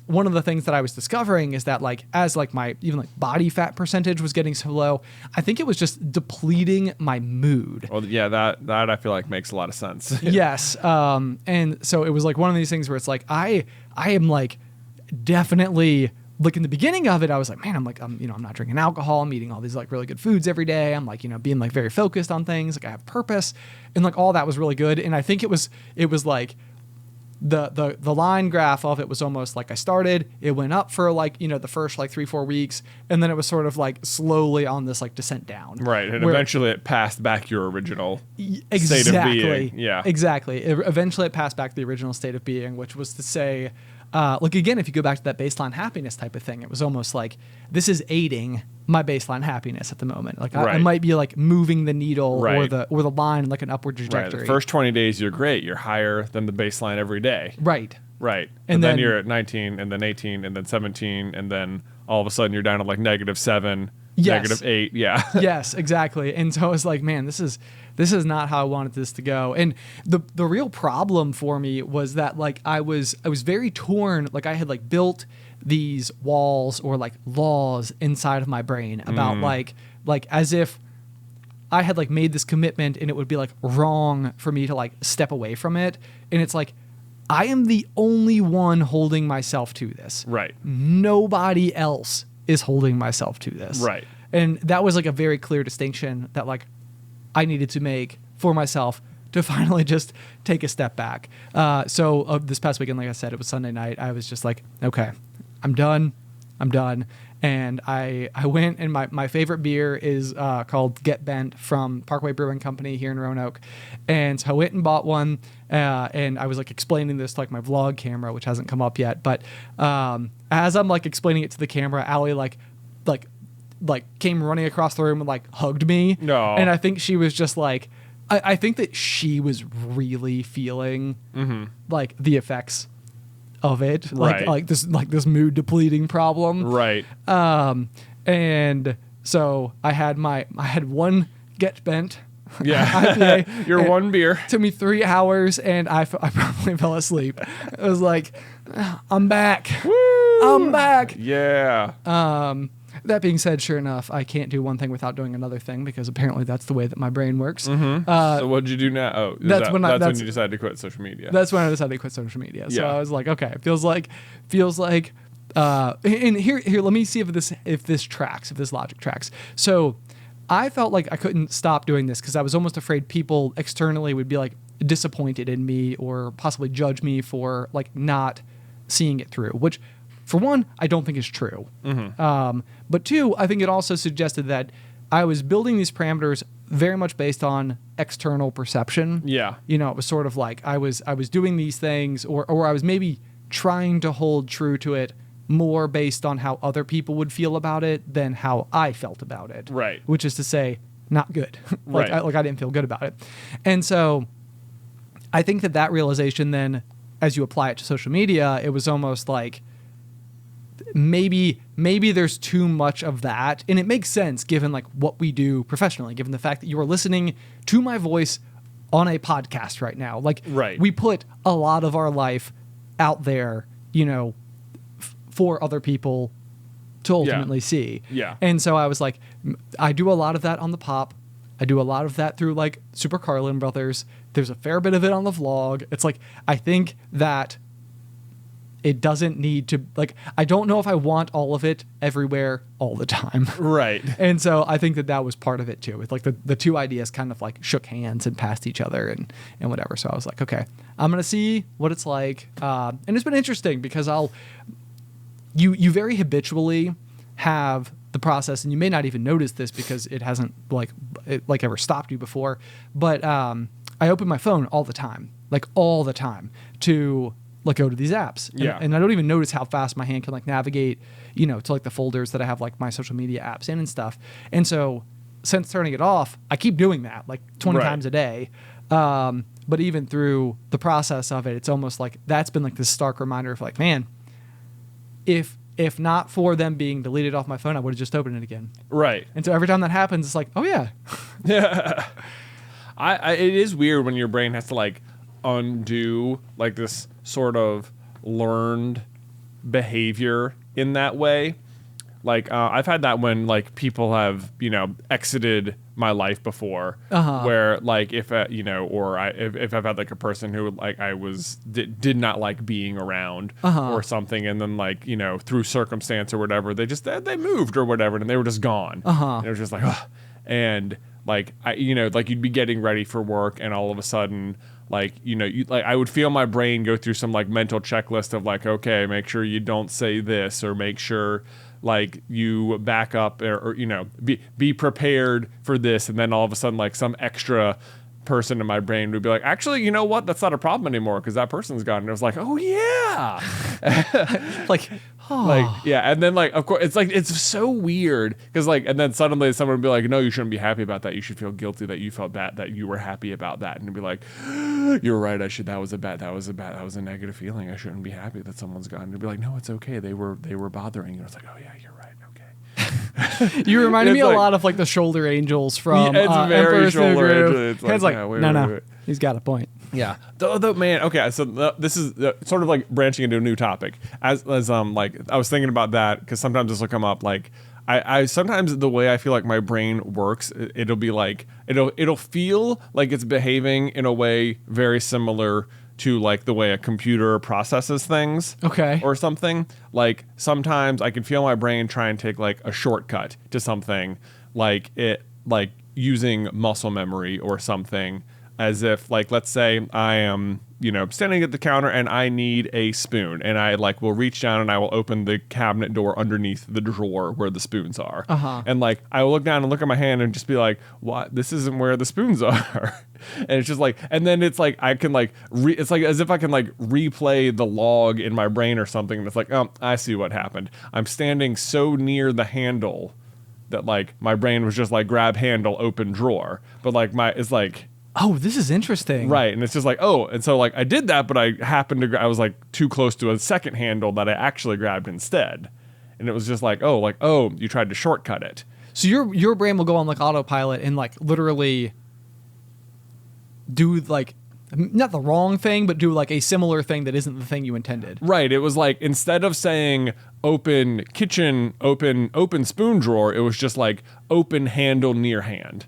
one of the things that I was discovering is that like as like my even like body fat percentage was getting so low, I think it was just depleting my mood.
Well, yeah, that I feel like makes a lot of sense.
Yes. And so it was like one of these things where it's like I am like definitely, like in the beginning of it, I was like, man, I'm not drinking alcohol. I'm eating all these like really good foods every day. I'm like, being like very focused on things. Like I have purpose, and like all that was really good. And I think it was like the line graph of it was almost like I started, it went up for like, the first like 3-4 weeks. And then it was sort of like slowly on this like descent down.
Right. And eventually it passed back your original state of being. Yeah,
exactly. Eventually it passed back the original state of being, which was to say, like again, if you go back to that baseline happiness type of thing, it was almost like this is aiding my baseline happiness at the moment. Like I might be like moving the needle or the line in like an upward trajectory.
Right. The first 20 days you're great. You're higher than the baseline every day.
Right.
Right. And then you're at 19 and then 18 and then 17 and then all of a sudden you're down to like -7, -8. Yeah.
Yes, exactly. And so I was like, man, this is not how I wanted this to go. And the real problem for me was that like I was very torn. Like I had like built these walls or like laws inside of my brain about like as if I had like made this commitment and it would be like wrong for me to like step away from it. And it's like, I am the only one holding myself to this.
Right.
Nobody else is holding myself to this.
Right.
And that was like a very clear distinction that like I needed to make for myself to finally just take a step back. So this past weekend, like I said, it was Sunday night. I was just like, okay, I'm done. And I went, and my favorite beer is called Get Bent from Parkway Brewing Company here in Roanoke. And so I went and bought one, and I was like explaining this to like my vlog camera, which hasn't come up yet. But as I'm like explaining it to the camera, Allie like came running across the room and like hugged me.
No.
And I think she was just like, I think that she was really feeling like the effects of it, like this mood depleting problem,
Right.
And so I had one Get Bent,
Yeah.
IPA,
Your one beer.
took me 3 hours, and I probably fell asleep. It was like, I'm back.
Woo!
I'm back.
Yeah.
That being said, sure enough, I can't do one thing without doing another thing, because apparently that's the way that my brain works.
So what'd you do now? Oh,
that's when
when you decided to quit social media.
That's when I decided to quit social media. So
Yeah.
I was like, okay, it feels like, and here, let me see if this tracks, if this logic tracks. So I felt like I couldn't stop doing this because I was almost afraid people externally would be like disappointed in me or possibly judge me for like not seeing it through, which for one, I don't think is true. But two, I think it also suggested that I was building these parameters very much based on external perception.
Yeah.
You know, it was sort of like I was doing these things, or I was maybe trying to hold true to it more based on how other people would feel about it than how I felt about it.
Right.
Which is to say, not good.
Right.
I didn't feel good about it. And so I think that realization then, as you apply it to social media, it was almost like maybe there's too much of that. And it makes sense given like what we do professionally, given the fact that you are listening to my voice on a podcast right now. Like,
right.
We put a lot of our life out there, you know, for other people to ultimately see.
Yeah.
And so I was like, I do a lot of that on the pop. I do a lot of that through like Super Carlin Brothers. There's a fair bit of it on the vlog. It's like, I think that it doesn't need to, like, I don't know if I want all of it everywhere all the time.
Right.
And so I think that was part of it too. With like the two ideas kind of like shook hands and passed each other and whatever. So I was like, okay, I'm going to see what it's like. And it's been interesting because you very habitually have the process, and you may not even notice this because it hasn't ever stopped you before. But I open my phone all the time to like go to these apps. And I don't even notice how fast my hand can like navigate, you know, to like the folders that I have like my social media apps in and stuff. And so since turning it off, I keep doing that like 20 times a day. But even through the process of it, it's almost like that's been like this stark reminder of like, man, if not for them being deleted off my phone, I would have just opened it again.
Right.
And so every time that happens, it's like, oh yeah.
Yeah. It is weird when your brain has to like undo like this sort of learned behavior in that way. Like I've had that when like people have, you know, exited my life before, where like if you know, or if I've had like a person who like I did not like being around or something, and then like, you know, through circumstance or whatever, they moved or whatever, and they were just gone. And it was just like, ugh. And like you know, like you'd be getting ready for work, and all of a sudden, like, you know, like I would feel my brain go through some like mental checklist of like, okay, make sure you don't say this, or make sure like you back up, or you know, be prepared for this. And then all of a sudden, like some extra person in my brain would be like, actually, you know what? That's not a problem anymore because that person's gone. And it was like, oh yeah.
Like,
like, yeah. And then like, of course, it's like, it's so weird because like, and then suddenly someone would be like, no, you shouldn't be happy about that. You should feel guilty that you felt bad, that you were happy about that. And it'd be like, you're right. That was a negative feeling. I shouldn't be happy that someone's gone. And it'd be like, no, it's okay. They were bothering you. It's like, oh yeah, you're right. Okay.
You reminded me a lot of like the shoulder angels from
it's very
Emperor's New
shoulder
Groove.
angel. It's
It's like,
yeah,
no, he's got a point.
Yeah. Though, man, okay, so this is sort of like branching into a new topic. As like I was thinking about that because sometimes this will come up. Like I sometimes the way I feel like my brain works, it'll be like it'll feel like it's behaving in a way very similar to like the way a computer processes things.
Okay.
Or something. Like sometimes I can feel my brain try and take like a shortcut to something, like it like using muscle memory or something, as if, like, let's say I am, standing at the counter and I need a spoon, and I will reach down and I will open the cabinet door underneath the drawer where the spoons are. And I will look down and look at my hand and just be like, what? This isn't where the spoons are. And it's just and then it's I can it's as if I can replay the log in my brain or something. And it's oh, I see what happened. I'm standing so near the handle that my brain was just grab handle, open drawer. But it's
oh, this is interesting.
Right. And it's just oh, and so I did that, but I happened to, I was too close to a second handle that I actually grabbed instead. And it was just oh, you tried to shortcut it.
So your brain will go on autopilot and literally do not the wrong thing, but do a similar thing that isn't the thing you intended.
Right. It was instead of saying open kitchen, open spoon drawer, it was just open handle near hand,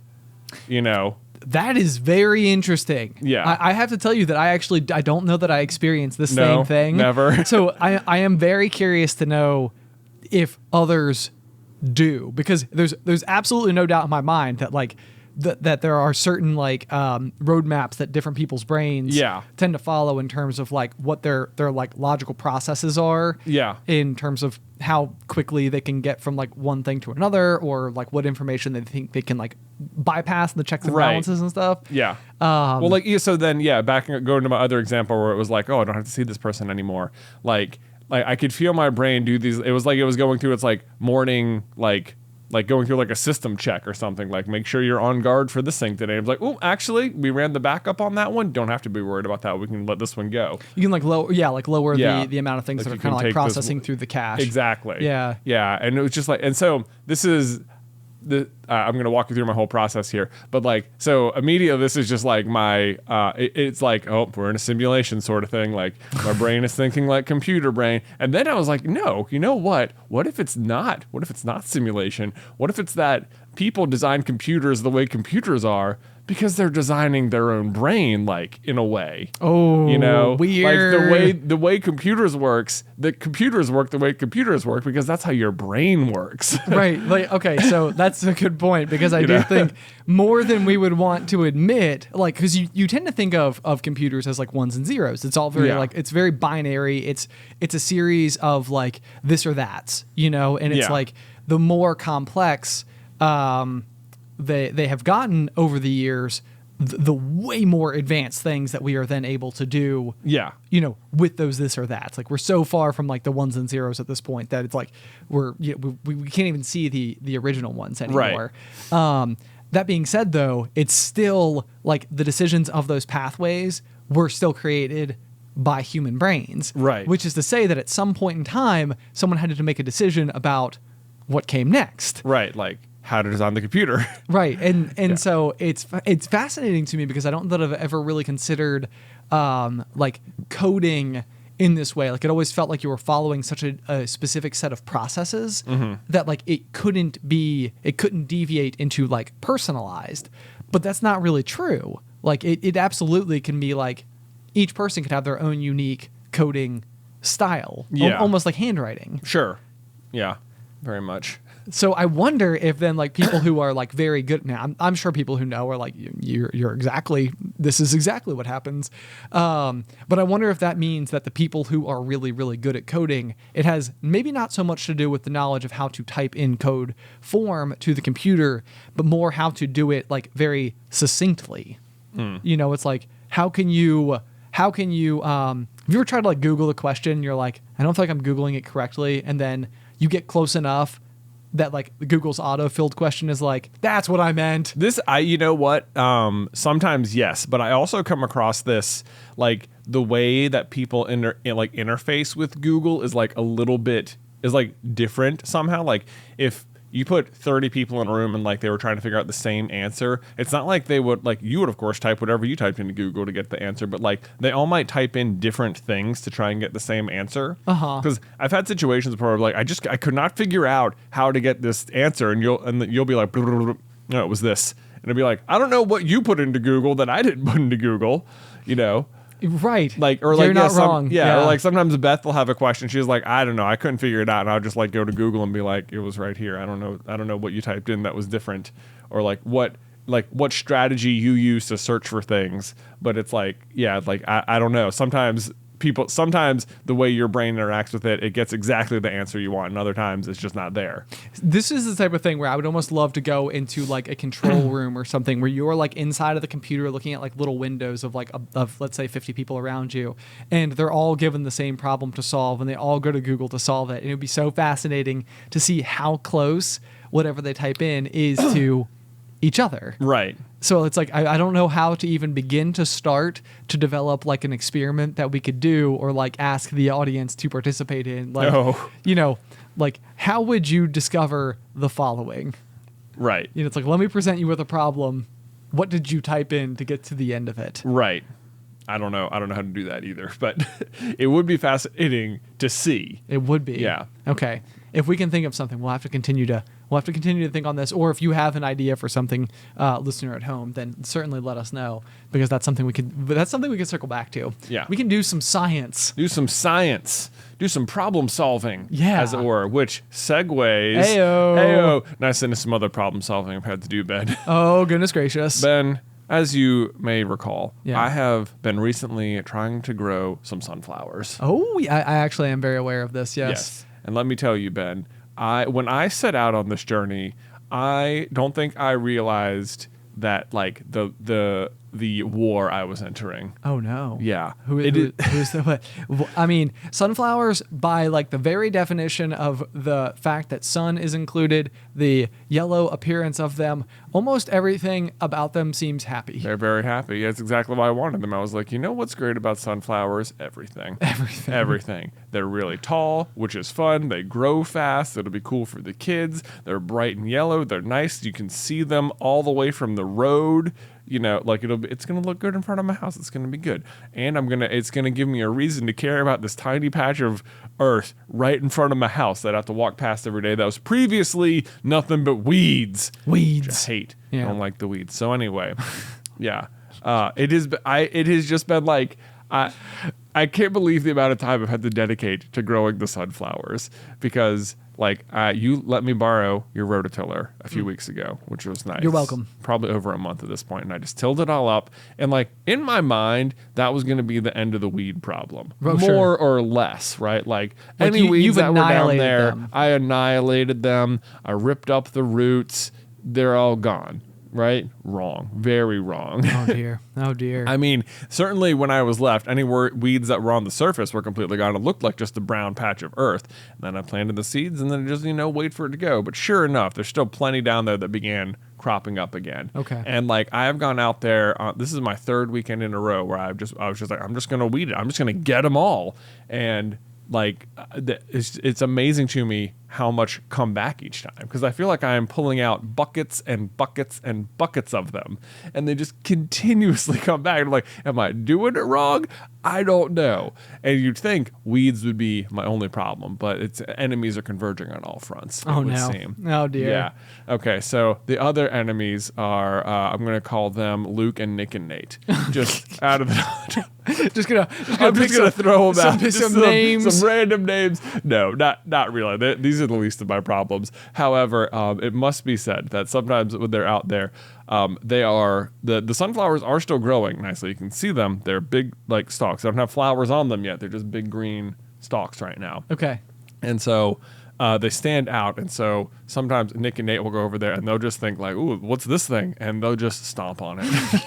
That is very interesting.
Yeah.
I have to tell you that I don't know that I experienced this same thing.
Never.
So I am very curious to know if others do, because there's absolutely no doubt in my mind that that there are certain roadmaps that different people's brains tend to follow in terms of what their logical processes are.
Yeah.
In terms of how quickly they can get from like one thing to another, or like what information they think they can like bypass in the checks and balances and stuff.
Yeah. Well, like, so then, going to my other example where it was like, oh, I don't have to see this person anymore. Like I could feel my brain do these. It was like it was going through its like morning, like going through like a system check or something, like make sure you're on guard for this thing today. I was like, oh, actually, we ran the backup on that one. Don't have to be worried about that. We can let this one go.
You can lower the amount of things that are kind of like processing through the cache.
Exactly.
Yeah.
Yeah. And it was just like, and so this is I'm going to walk you through my whole process here, but like, so immediately this is just like my, it's like, oh, we're in a simulation sort of thing. Like my brain is thinking like computer brain. And then I was like, no, you know what if it's not simulation? What if it's that people design computers the way computers are because they're designing their own brain, like in a way.
Oh, weird.
Like the way computers works, the computers work the way computers work because that's how your brain works.
Right. Like, okay, so that's a good point, because I do think more than we would want to admit, like, because you tend to think of computers as like ones and zeros. It's all very like, it's very binary. It's a series of like this or that's, and it's like the more complex they have gotten over the years, the way more advanced things that we are then able to do, with those this or that's. Like, we're so far from like the ones and zeros at this point that it's like we can't even see the original ones anymore. Right. That being said, though, it's still like the decisions of those pathways were still created by human brains. Right. Which is to say that at some point in time, someone had to make a decision about what came next.
Right. Like, how to design the computer.
Right. And so it's fascinating to me, because I don't know that I've ever really considered like coding in this way. Like, it always felt like you were following such a specific set of processes that like it couldn't deviate into like personalized. But that's not really true. Like it absolutely can be like each person could have their own unique coding style. Almost like handwriting.
Sure. Yeah. Very much.
So I wonder if then like people who are like very good now, I'm sure people who know are like, this is exactly what happens. But I wonder if that means that the people who are really, really good at coding, it has maybe not so much to do with the knowledge of how to type in code form to the computer, but more how to do it like very succinctly. It's like, how can you have you ever tried to like Google a question? You're like, I don't feel like I'm Googling it correctly. And then you get close enough that like Google's auto-filled question is like, that's what I meant.
You know what? Sometimes yes, but I also come across this, like the way that people interface with Google is like a little bit different somehow. Like if you put 30 people in a room and like they were trying to figure out the same answer, it's not like they would, like, you would of course type whatever you typed into Google to get the answer, but like they all might type in different things to try and get the same answer. Because I've had situations where like I could not figure out how to get this answer, and you'll be like, no, it was this, and it'll be like, I don't know what you put into Google that I didn't put into Google,
Right.
Like, or
you're
like,
not wrong.
Yeah. Or like sometimes Beth will have a question. She's like, I don't know, I couldn't figure it out. And I'll just like go to Google and be like, it was right here. I don't know what you typed in that was different. Or like, what like what strategy you use to search for things. But it's like, yeah, like I don't know. Sometimes the way your brain interacts with it gets exactly the answer you want, and other times it's just not there.
This is the type of thing where I would almost love to go into like a control room or something where you're like inside of the computer looking at like little windows of like of let's say 50 people around you, and they're all given the same problem to solve, and they all go to Google to solve it. And it would be so fascinating to see how close whatever they type in is to each other.
Right.
So it's like, I don't know how to even begin to start to develop like an experiment that we could do or like ask the audience to participate in. Like, you know, like how would you discover the following?
Right.
You know, it's like, let me present you with a problem. What did you type in to get to the end of it?
Right. I don't know how to do that either, but it would be fascinating to see.
It would be.
Yeah.
Okay. If we can think of something, we'll have to continue to think on this. Or if you have an idea for something, listener at home, then certainly let us know, because that's something we could circle back to.
Yeah.
We can do some science.
Do some problem solving,
Yeah.
as it were, which segues.
Ayo.
Nice into some other problem solving I've had to do, Ben.
Oh, goodness gracious.
Ben, as you may recall,
Yeah.
I have been recently trying to grow some sunflowers.
Oh, I actually am very aware of this. Yes.
And let me tell you, Ben, when I set out on this journey, I don't think I realized that like the war I was entering.
Oh no.
Yeah.
Who's the? I mean, sunflowers, by like the very definition of the fact that sun is included, the yellow appearance of them, almost everything about them seems happy.
They're very happy. That's exactly why I wanted them. I was like, you know what's great about sunflowers? Everything. Everything. They're really tall, which is fun. They grow fast. It'll be cool for the kids. They're bright and yellow. They're nice. You can see them all the way from the road. You know, like it's gonna look good in front of my house. It's gonna be good, and it's gonna give me a reason to care about this tiny patch of earth right in front of my house that I have to walk past every day. That was previously nothing but weeds. Which I hate.
Yeah.
I don't like the weeds. So anyway, yeah, it has just been like I can't believe the amount of time I've had to dedicate to growing the sunflowers, because like you let me borrow your rototiller a few weeks ago, which was nice.
You're welcome.
Probably over a month at this point, and I just tilled it all up, and like in my mind that was going to be the end of the weed problem, more or less, right? Like any weeds that were down there, I annihilated them. I ripped up the roots. They're all gone. Right? Wrong. Very wrong.
Oh, dear. Oh, dear.
I mean, certainly when I was left, any weeds that were on the surface were completely gone. It looked like just a brown patch of earth. And then I planted the seeds and then just, wait for it to go. But sure enough, there's still plenty down there that began cropping up again.
Okay.
And like I have gone out there, this is my third weekend in a row where I was just like, I'm just going to weed it. I'm just going to get them all. And like it's amazing to me how much come back each time, because I feel like I am pulling out buckets and buckets and buckets of them, and they just continuously come back. I'm like, am I doing it wrong? I don't know. And you'd think weeds would be my only problem, but its enemies are converging on all fronts.
Oh no! Oh dear.
Yeah. Okay. So the other enemies are I'm going to call them Luke and Nick and Nate. Just out of the. I'm just gonna throw them out.
Some names.
Some random names. No, not really. These are the least of my problems. However, it must be said that sometimes when they're out there, they are the sunflowers are still growing nicely. You can see them. They're big like stalks. They don't have flowers on them yet. They're just big green stalks right now.
Okay. And
so they stand out. And so sometimes Nick and Nate will go over there and they'll just think like, ooh, what's this thing? And they'll just stomp on it.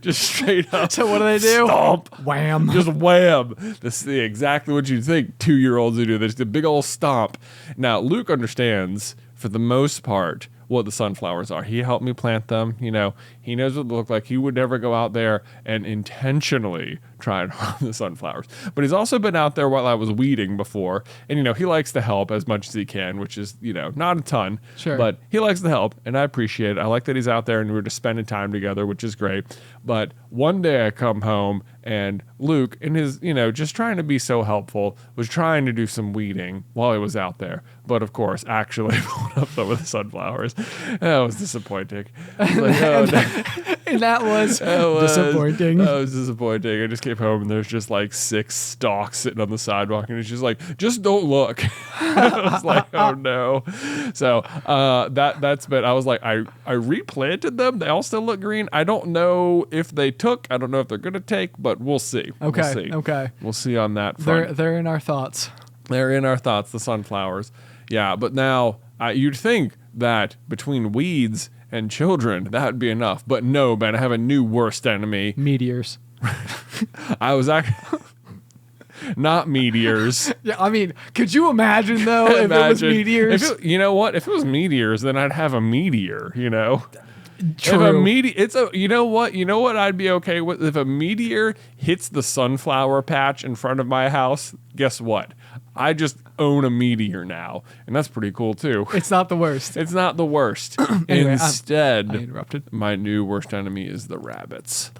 Just straight up.
So what do they do?
Stomp.
Wham.
Just wham. This is exactly what you'd think 2-year-olds would do. There's a big old stomp. Now, Luke understands, for the most part, what the sunflowers are. He helped me plant them. He knows what they look like. He would never go out there and intentionally try and harm the sunflowers. But he's also been out there while I was weeding before. And, he likes to help as much as he can, which is, not a ton.
Sure.
But he likes to help, and I appreciate it. I like that he's out there and we're just spending time together, which is great. But one day I come home and Luke, in his, just trying to be so helpful, was trying to do some weeding while he was out there. But of course, actually pulled up some of the sunflowers. That was disappointing. Like, oh, no.
And that was disappointing.
That was disappointing. I just came home and there's just like 6 stalks sitting on the sidewalk, and it's just like, just don't look. I was like, oh no. So that's been. I was like, I replanted them. They all still look green. I don't know if they took. I don't know if they're gonna take, but we'll see.
Okay.
We'll see.
Okay.
We'll see on that front.
They're in our thoughts.
They're in our thoughts. The sunflowers. Yeah, but now you'd think that between weeds and children, that would be enough. But no, man, I have a new worst enemy.
Meteors.
I was actually... Not meteors.
Yeah, I mean, could you imagine, though, if it was meteors?
You know what? If it was meteors, then I'd have a meteor, you know?
True.
You know what? You know what I'd be okay with? If a meteor hits the sunflower patch in front of my house, guess what? I just own a meteor now, and that's pretty cool too.
It's not the worst.
It's not the worst.
Anyway,
Instead,
I interrupted.
my new worst enemy is the rabbits.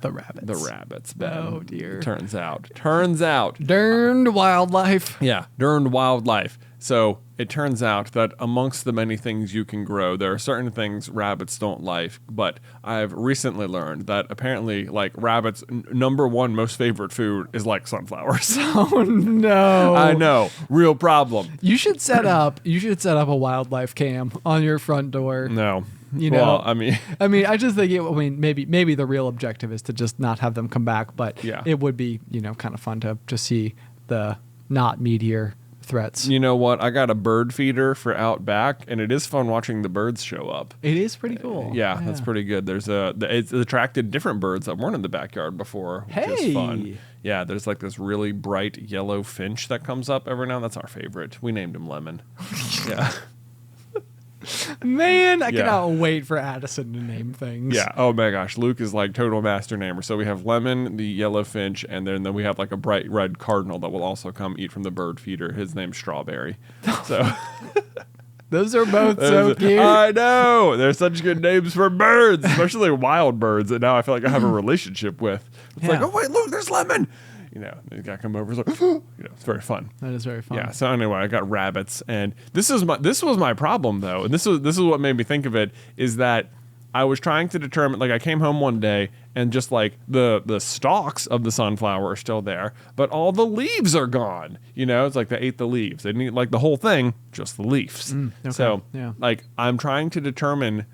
The rabbits.
The rabbits, Ben.
Oh, dear.
Turns out.
Darned wildlife.
Yeah, darned wildlife. So it turns out that amongst the many things you can grow, there are certain things rabbits don't like. But I've recently learned that apparently, like, rabbits' number one most favorite food is like sunflowers.
Oh no!
I know, real problem.
You should set up a wildlife cam on your front door.
No.
You know,
well, I mean,
I just think maybe the real objective is to just not have them come back, but
yeah.
It would be, kind of fun to see the not meteor threats.
You know what? I got a bird feeder for out back, and it is fun watching the birds show up.
It is pretty cool.
Yeah, that's pretty good. It's attracted different birds that weren't in the backyard before, which is fun. Yeah, there's like this really bright yellow finch that comes up every now and then. That's our favorite. We named him Lemon. Yeah.
Man, I cannot wait for Addison to name things.
Yeah. Oh my gosh, Luke is like total master namer. So we have Lemon, the yellow finch, and then we have like a bright red cardinal that will also come eat from the bird feeder. His name's Strawberry. So
those are both so cute.
I know. They're such good names for birds, especially wild birds that now I feel like I have a relationship with. It's like, oh wait, look, there's Lemon. The guy come over, it's like, it's very fun.
That is very fun.
Yeah. So anyway, I got rabbits, and this was my problem though, and this is what made me think of it, is that I was trying to determine, like, I came home one day and just like the stalks of the sunflower are still there, but all the leaves are gone. It's like they ate the leaves. They didn't eat like the whole thing, just the leaves.
Okay.
So like I'm trying to determine,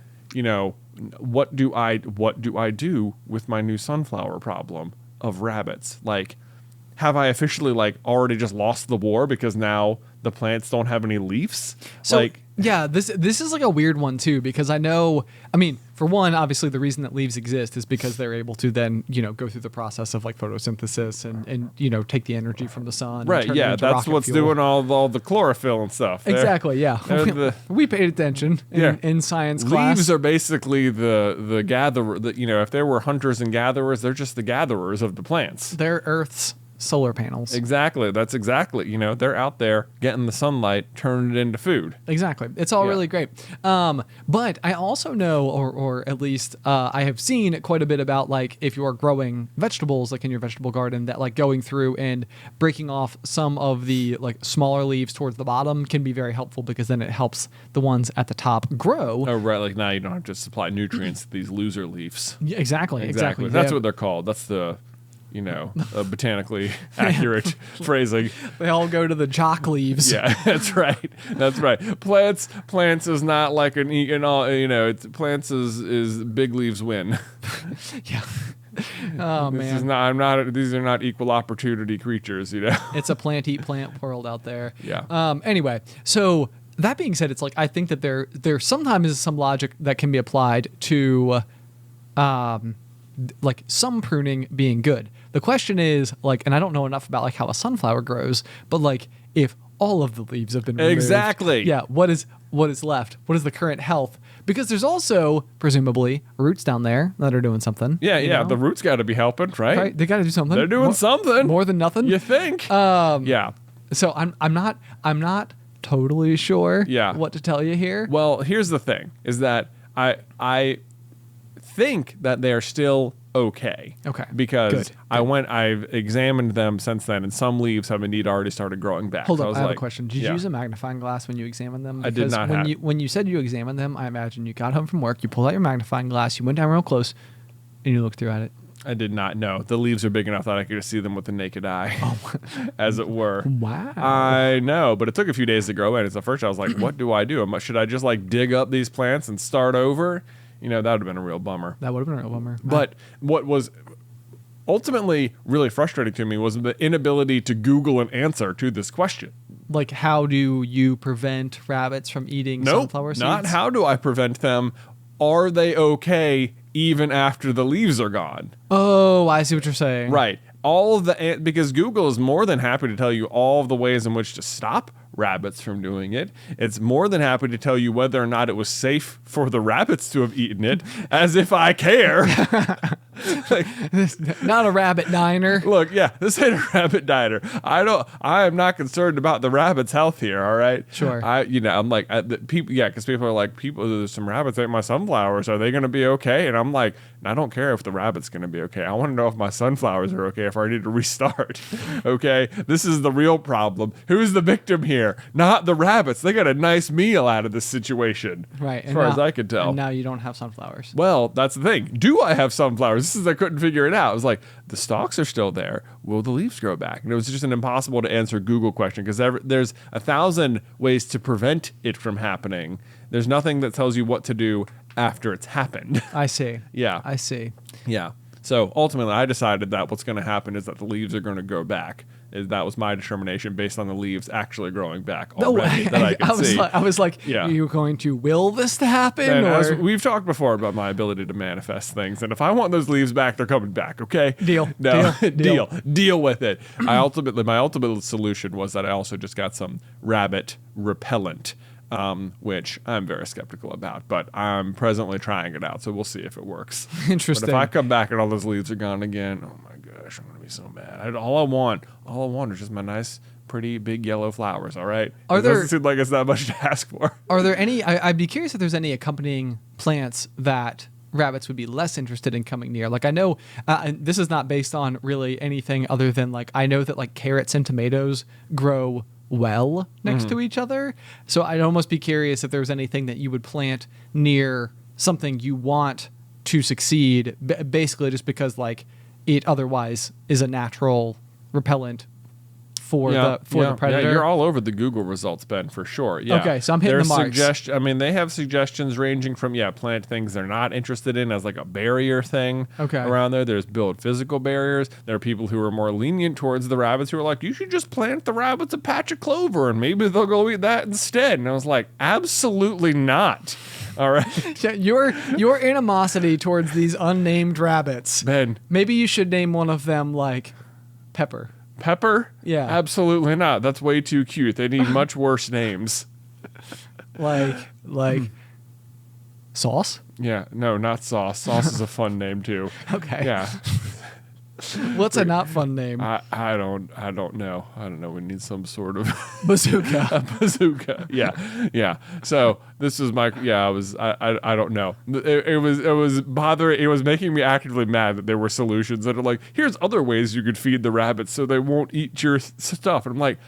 what do I do with my new sunflower problem of rabbits? Like, have I officially like already just lost the war because now the plants don't have any leaves?
So this is like a weird one too, because for one, obviously the reason that leaves exist is because they're able to then, go through the process of like photosynthesis and take the energy from the sun.
Right.
And turn it
Yeah.
into
That's
rocket
what's
fuel.
doing all the chlorophyll and stuff.
Exactly. Yeah. We paid attention in science class.
Leaves are basically the gatherer. If there were hunters and gatherers, they're just the gatherers of the plants.
They're Earth's solar panels.
Exactly. That's exactly. They're out there getting the sunlight, turning it into food.
Exactly. It's all really great. But I also know, or at least I have seen quite a bit about, like, if you are growing vegetables, like in your vegetable garden, that like going through and breaking off some of the like smaller leaves towards the bottom can be very helpful, because then it helps the ones at the top grow.
Oh, right. Like now you don't have to supply nutrients to these loser leaves.
Yeah, exactly.
That's what they're called. That's the botanically accurate phrasing.
They all go to the jock leaves.
Yeah, that's right. That's right. Plants is not like it's plants is big leaves win.
Yeah. Oh man.
These are not equal opportunity creatures,
It's a plant eat plant world out there.
Yeah.
Anyway, so that being said, it's like I think that there sometimes is some logic that can be applied to like some pruning being good. The question is, like, and I don't know enough about like how a sunflower grows, but like if all of the leaves have been removed,
exactly.
Yeah, what is left? What is the current health? Because there's also presumably roots down there that are doing something.
Yeah. The roots got to be helping, right?
Right, they got to do something.
They're doing something
more than nothing.
You think?
Yeah. So I'm not totally sure. What to tell you here.
Well, here's the thing: is that I think that they are still okay.
Okay.
Because I've examined them since then, and some leaves have indeed already started growing back.
Hold on, I have a question. Did you use a magnifying glass when you examined them?
Because I did not
when you said you examined them, I imagine you got home from work, you pulled out your magnifying glass, you went down real close. And you looked through at it.
I did not know. The leaves are big enough that I could just see them with the naked eye, as it were.
Wow.
I know, but it took a few days to grow in. So at first I was like, what do I do? Should I just like dig up these plants and start over? You know, that would have been a real bummer.
That would have been a real bummer.
But what was ultimately really frustrating to me was the inability to Google an answer to this question.
Like, how do you prevent rabbits from eating sunflower seeds?
Not how do I prevent them. Are they okay even after the leaves are gone?
Oh, I see what you're saying.
Right. Because Google is more than happy to tell you all of the ways in which to stop rabbits from doing it. It's more than happy to tell you whether or not it was safe for the rabbits to have eaten it, as if I care.
Not a rabbit diner.
Look, yeah, this ain't a rabbit diner. I am not concerned about the rabbit's health here, all right?
Sure.
I'm like, because people are like, there's some rabbits ate my sunflowers. Are they going to be okay? And I'm like, I don't care if the rabbit's going to be okay. I want to know if my sunflowers are okay, if I need to restart. Okay? This is the real problem. Who's the victim here? Not the rabbits. They got a nice meal out of this situation.
Right.
As far as I could tell.
And now you don't have sunflowers.
Well, that's the thing. Do I have sunflowers? I couldn't figure it out. I was like, the stalks are still there. Will the leaves grow back? And it was just an impossible to answer Google question because there's 1,000 ways to prevent it from happening. There's nothing that tells you what to do after it's happened.
I see.
Yeah.
I see.
Yeah. So ultimately, I decided that what's going to happen is that the leaves are going to grow back. That was my determination based on the leaves actually growing back already that I could see.
I was like,
yeah.
Are you going to will this to happen?
And
or?
as we've talked before about my ability to manifest things, and if I want those leaves back, they're coming back, okay?
Deal.
No,
Deal.
Deal with it. My ultimate solution was that I also just got some rabbit repellent, which I'm very skeptical about, but I'm presently trying it out, so we'll see if it works.
Interesting.
But if I come back and all those leaves are gone again, oh my gosh, I'm gonna be so mad. All I want is just my nice, pretty, big yellow flowers. All right. It doesn't seem like it's that much to ask for.
Are there any? I'd be curious if there's any accompanying plants that rabbits would be less interested in coming near. Like I know, and this is not based on really anything other than like I know that like carrots and tomatoes grow well next to each other. So I'd almost be curious if there's anything that you would plant near something you want to succeed, basically just because like it otherwise is a natural repellent for the predator.
Yeah, you're all over the Google results, Ben, for sure. Yeah.
Okay, so I'm hitting the marks.
They have suggestions ranging from plant things they're not interested in as like a barrier thing around there. There's build physical barriers. There are people who are more lenient towards the rabbits who are like, you should just plant the rabbits a patch of clover and maybe they'll go eat that instead. And I was like, absolutely not. All right.
Your animosity towards these unnamed rabbits.
Ben.
Maybe you should name one of them like Pepper.
Pepper?
Yeah.
Absolutely not. That's way too cute. They need much worse names.
Like Sauce?
Yeah. No, not Sauce. Sauce is a fun name too.
Okay.
Yeah.
What's a not fun name?
I don't know. I don't know. We need some sort of
Bazooka.
A bazooka. Yeah. So this is my I don't know. It was bothering. It was making me actively mad that there were solutions that are like, here's other ways you could feed the rabbits so they won't eat your stuff. And I'm like,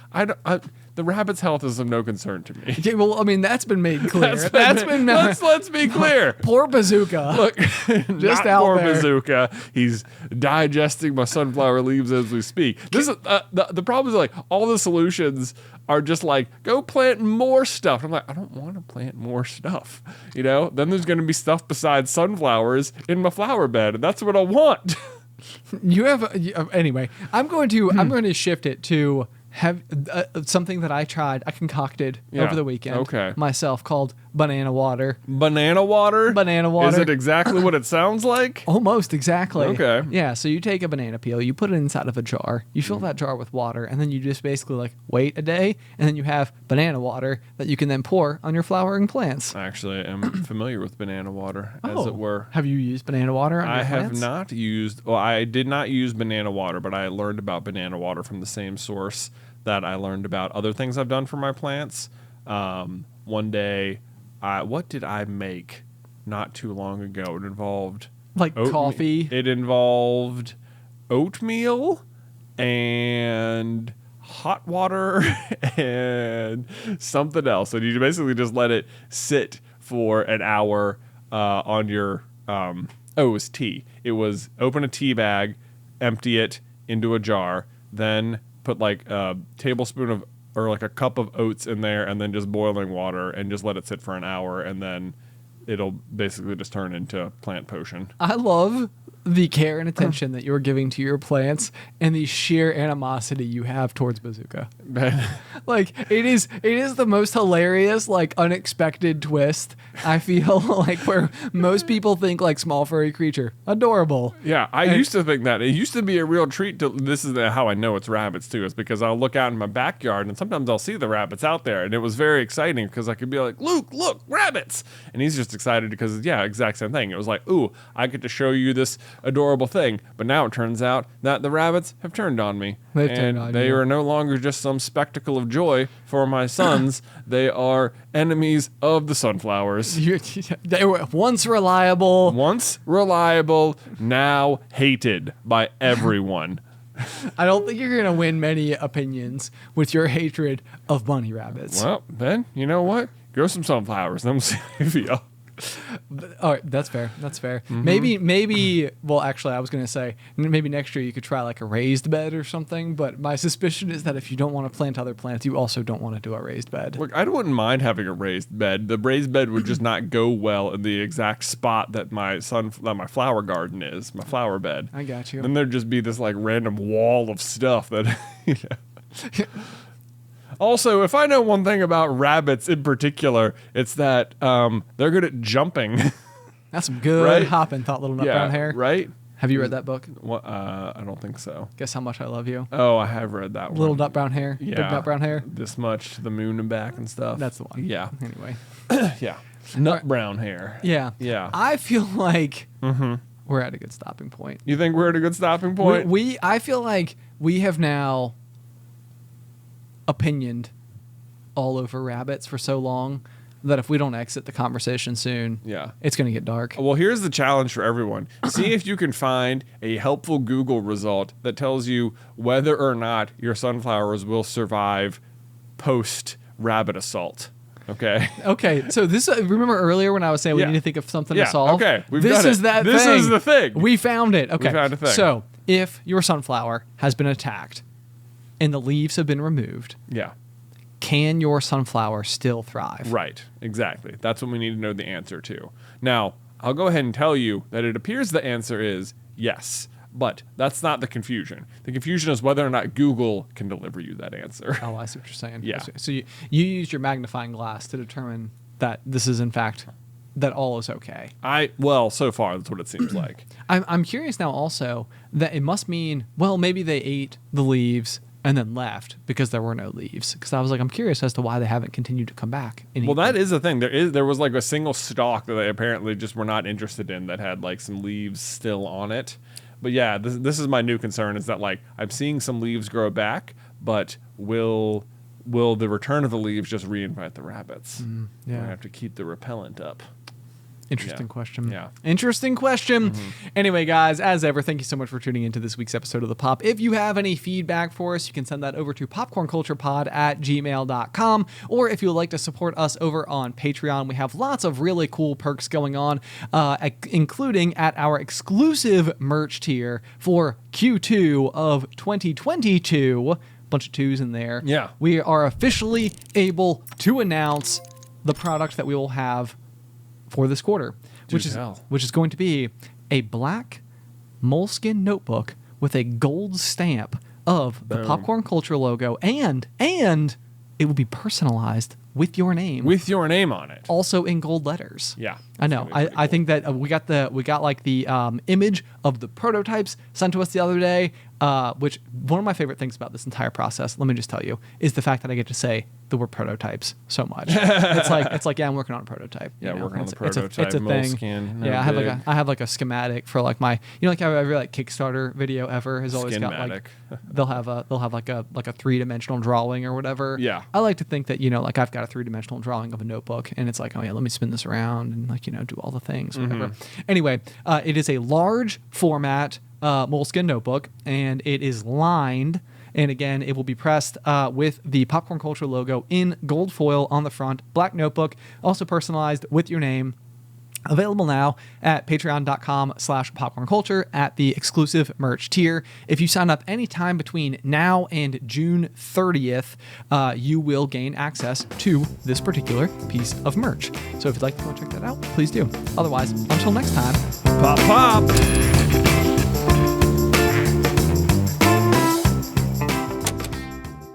the rabbit's health is of no concern to me.
Okay, well, I mean, that's been made clear.
Let's be clear.
Poor Bazooka.
Look,
just
not
out
poor
there.
Bazooka. He's digesting my sunflower leaves as we speak. This is the problem is like all the solutions are just like go plant more stuff. I'm like, I don't want to plant more stuff. Then there's going to be stuff besides sunflowers in my flower bed, and that's what I want.
Anyway. I'm going to shift it to have something that I concocted over the weekend myself called banana water.
Banana water?
Banana water.
Is it exactly what it sounds like?
Almost exactly.
Okay.
Yeah, so you take a banana peel, you put it inside of a jar, you fill that jar with water, and then you just basically like wait a day, and then you have banana water that you can then pour on your flowering plants.
Actually, I'm familiar with banana water, as it were.
Have you used banana water on your plants?
I did not use banana water, but I learned about banana water from the same source that I learned about other things I've done for my plants. One day, what did I make not too long ago? It involved
coffee.
It involved oatmeal and hot water and something else. And you basically just let it sit for an hour on your Oh, it was tea. It was open a tea bag, empty it into a jar, then put like a tablespoon of or like a cup of oats in there, and then just boiling water, and just let it sit for an hour, and then it'll basically just turn into plant potion.
I love the care and attention that you're giving to your plants and the sheer animosity you have towards Bazooka. Like it is the most hilarious, like unexpected twist. I feel like where most people think like small furry creature, adorable.
Yeah, I used to think that. It used to be a real treat to, this is how I know it's rabbits too, is because I'll look out in my backyard and sometimes I'll see the rabbits out there, and it was very exciting because I could be like, Luke, look, rabbits. And he's just excited because, yeah, exact same thing. It was like, ooh, I get to show you this adorable thing. But now it turns out that the rabbits have turned on me. They are no longer just some spectacle of joy for my sons. They are enemies of the sunflowers.
They were once reliable.
Now hated by everyone.
I don't think you're going to win many opinions with your hatred of bunny rabbits.
Well, Ben, you know what? Grow some sunflowers, then we'll see how you feel.
All right, that's fair. Maybe. Well, actually, I was gonna say maybe next year you could try like a raised bed or something. But my suspicion is that if you don't want to plant other plants, you also don't want to do a raised bed.
Look, I wouldn't mind having a raised bed. The raised bed would just not go well in the exact spot that my flower garden is, my flower bed.
I got you.
Then there'd just be this like random wall of stuff that. You know. Also, if I know one thing about rabbits in particular, it's that they're good at jumping.
That's some good
right?
hopping, thought little nut brown hair.
Right?
Have you read that book?
What? I don't think so.
Guess how much I love you.
Oh, I have read that one.
Little nut brown hair.
Yeah.
Big nut brown hair.
This much, the moon and back and stuff.
That's the one.
Yeah.
Anyway.
Yeah. Nut brown hair.
Yeah.
Yeah.
I feel like we're at a good stopping point.
You think we're at a good stopping point?
I feel like we have now opinioned all over rabbits for so long that if we don't exit the conversation soon, it's going to get dark.
Well, here's the challenge for everyone. See if you can find a helpful Google result that tells you whether or not your sunflowers will survive post-rabbit assault. Okay.
Okay. So this, remember earlier when I was saying we need to think of something to solve?
Okay.
This is that thing.
This is the thing.
We found it. Okay.
We found a thing.
So if your sunflower has been attacked and the leaves have been removed, can your sunflower still thrive?
Right, exactly. That's what we need to know the answer to. Now, I'll go ahead and tell you that it appears the answer is yes, but that's not the confusion. The confusion is whether or not Google can deliver you that answer.
Oh, I see what you're saying.
Yeah.
So you used your magnifying glass to determine that this is in fact, that all is okay.
Well, so far, that's what it seems like.
I'm curious now also that it must mean, well, maybe they ate the leaves and then left because there were no leaves. Because I was like, I'm curious as to why they haven't continued to come back.
Well, that is the thing. There was like a single stalk that they apparently just were not interested in that had like some leaves still on it. But yeah, this is my new concern, is that like I'm seeing some leaves grow back, but will the return of the leaves just reinvite the rabbits? I have to keep the repellent up.
Interesting question.
Yeah.
Interesting question. Anyway, guys, as ever, thank you so much for tuning into this week's episode of The Pop. If you have any feedback for us, you can send that over to popcornculturepod@gmail.com. Or if you would like to support us over on Patreon, we have lots of really cool perks going on, including at our exclusive merch tier for Q2 of 2022. Bunch of twos in there.
Yeah.
We are officially able to announce the product that we will have for this quarter, which is going to be a black moleskin notebook with a gold stamp of the Popcorn Culture logo, and it will be personalized with your name.
With your name on it.
Also in gold letters.
Yeah.
I know. I think that we got like the image of the prototypes sent to us the other day, which one of my favorite things about this entire process, let me just tell you, is the fact that I get to say the word prototypes so much. It's like, yeah, I'm working on a prototype.
Yeah,
you know?
working on the prototype.
It's a thing.
No,
I have like a schematic for like my, you know, like every like Kickstarter video ever has always got like, they'll have like a 3-dimensional drawing or whatever.
Yeah.
I like to think that, you know, like I've got a 3-dimensional drawing of a notebook and it's like, oh yeah, let me spin this around and like, you know, do all the things, whatever. Anyway, it is a large format moleskin notebook, and it is lined, and again, it will be pressed with the Popcorn Culture logo in gold foil on the front, black notebook, also personalized with your name. Available now at patreon.com/popcornculture at the exclusive merch tier. If you sign up anytime between now and June 30th, you will gain access to this particular piece of merch. So if you'd like to go check that out, please do. Otherwise, until next time,
Pop, pop.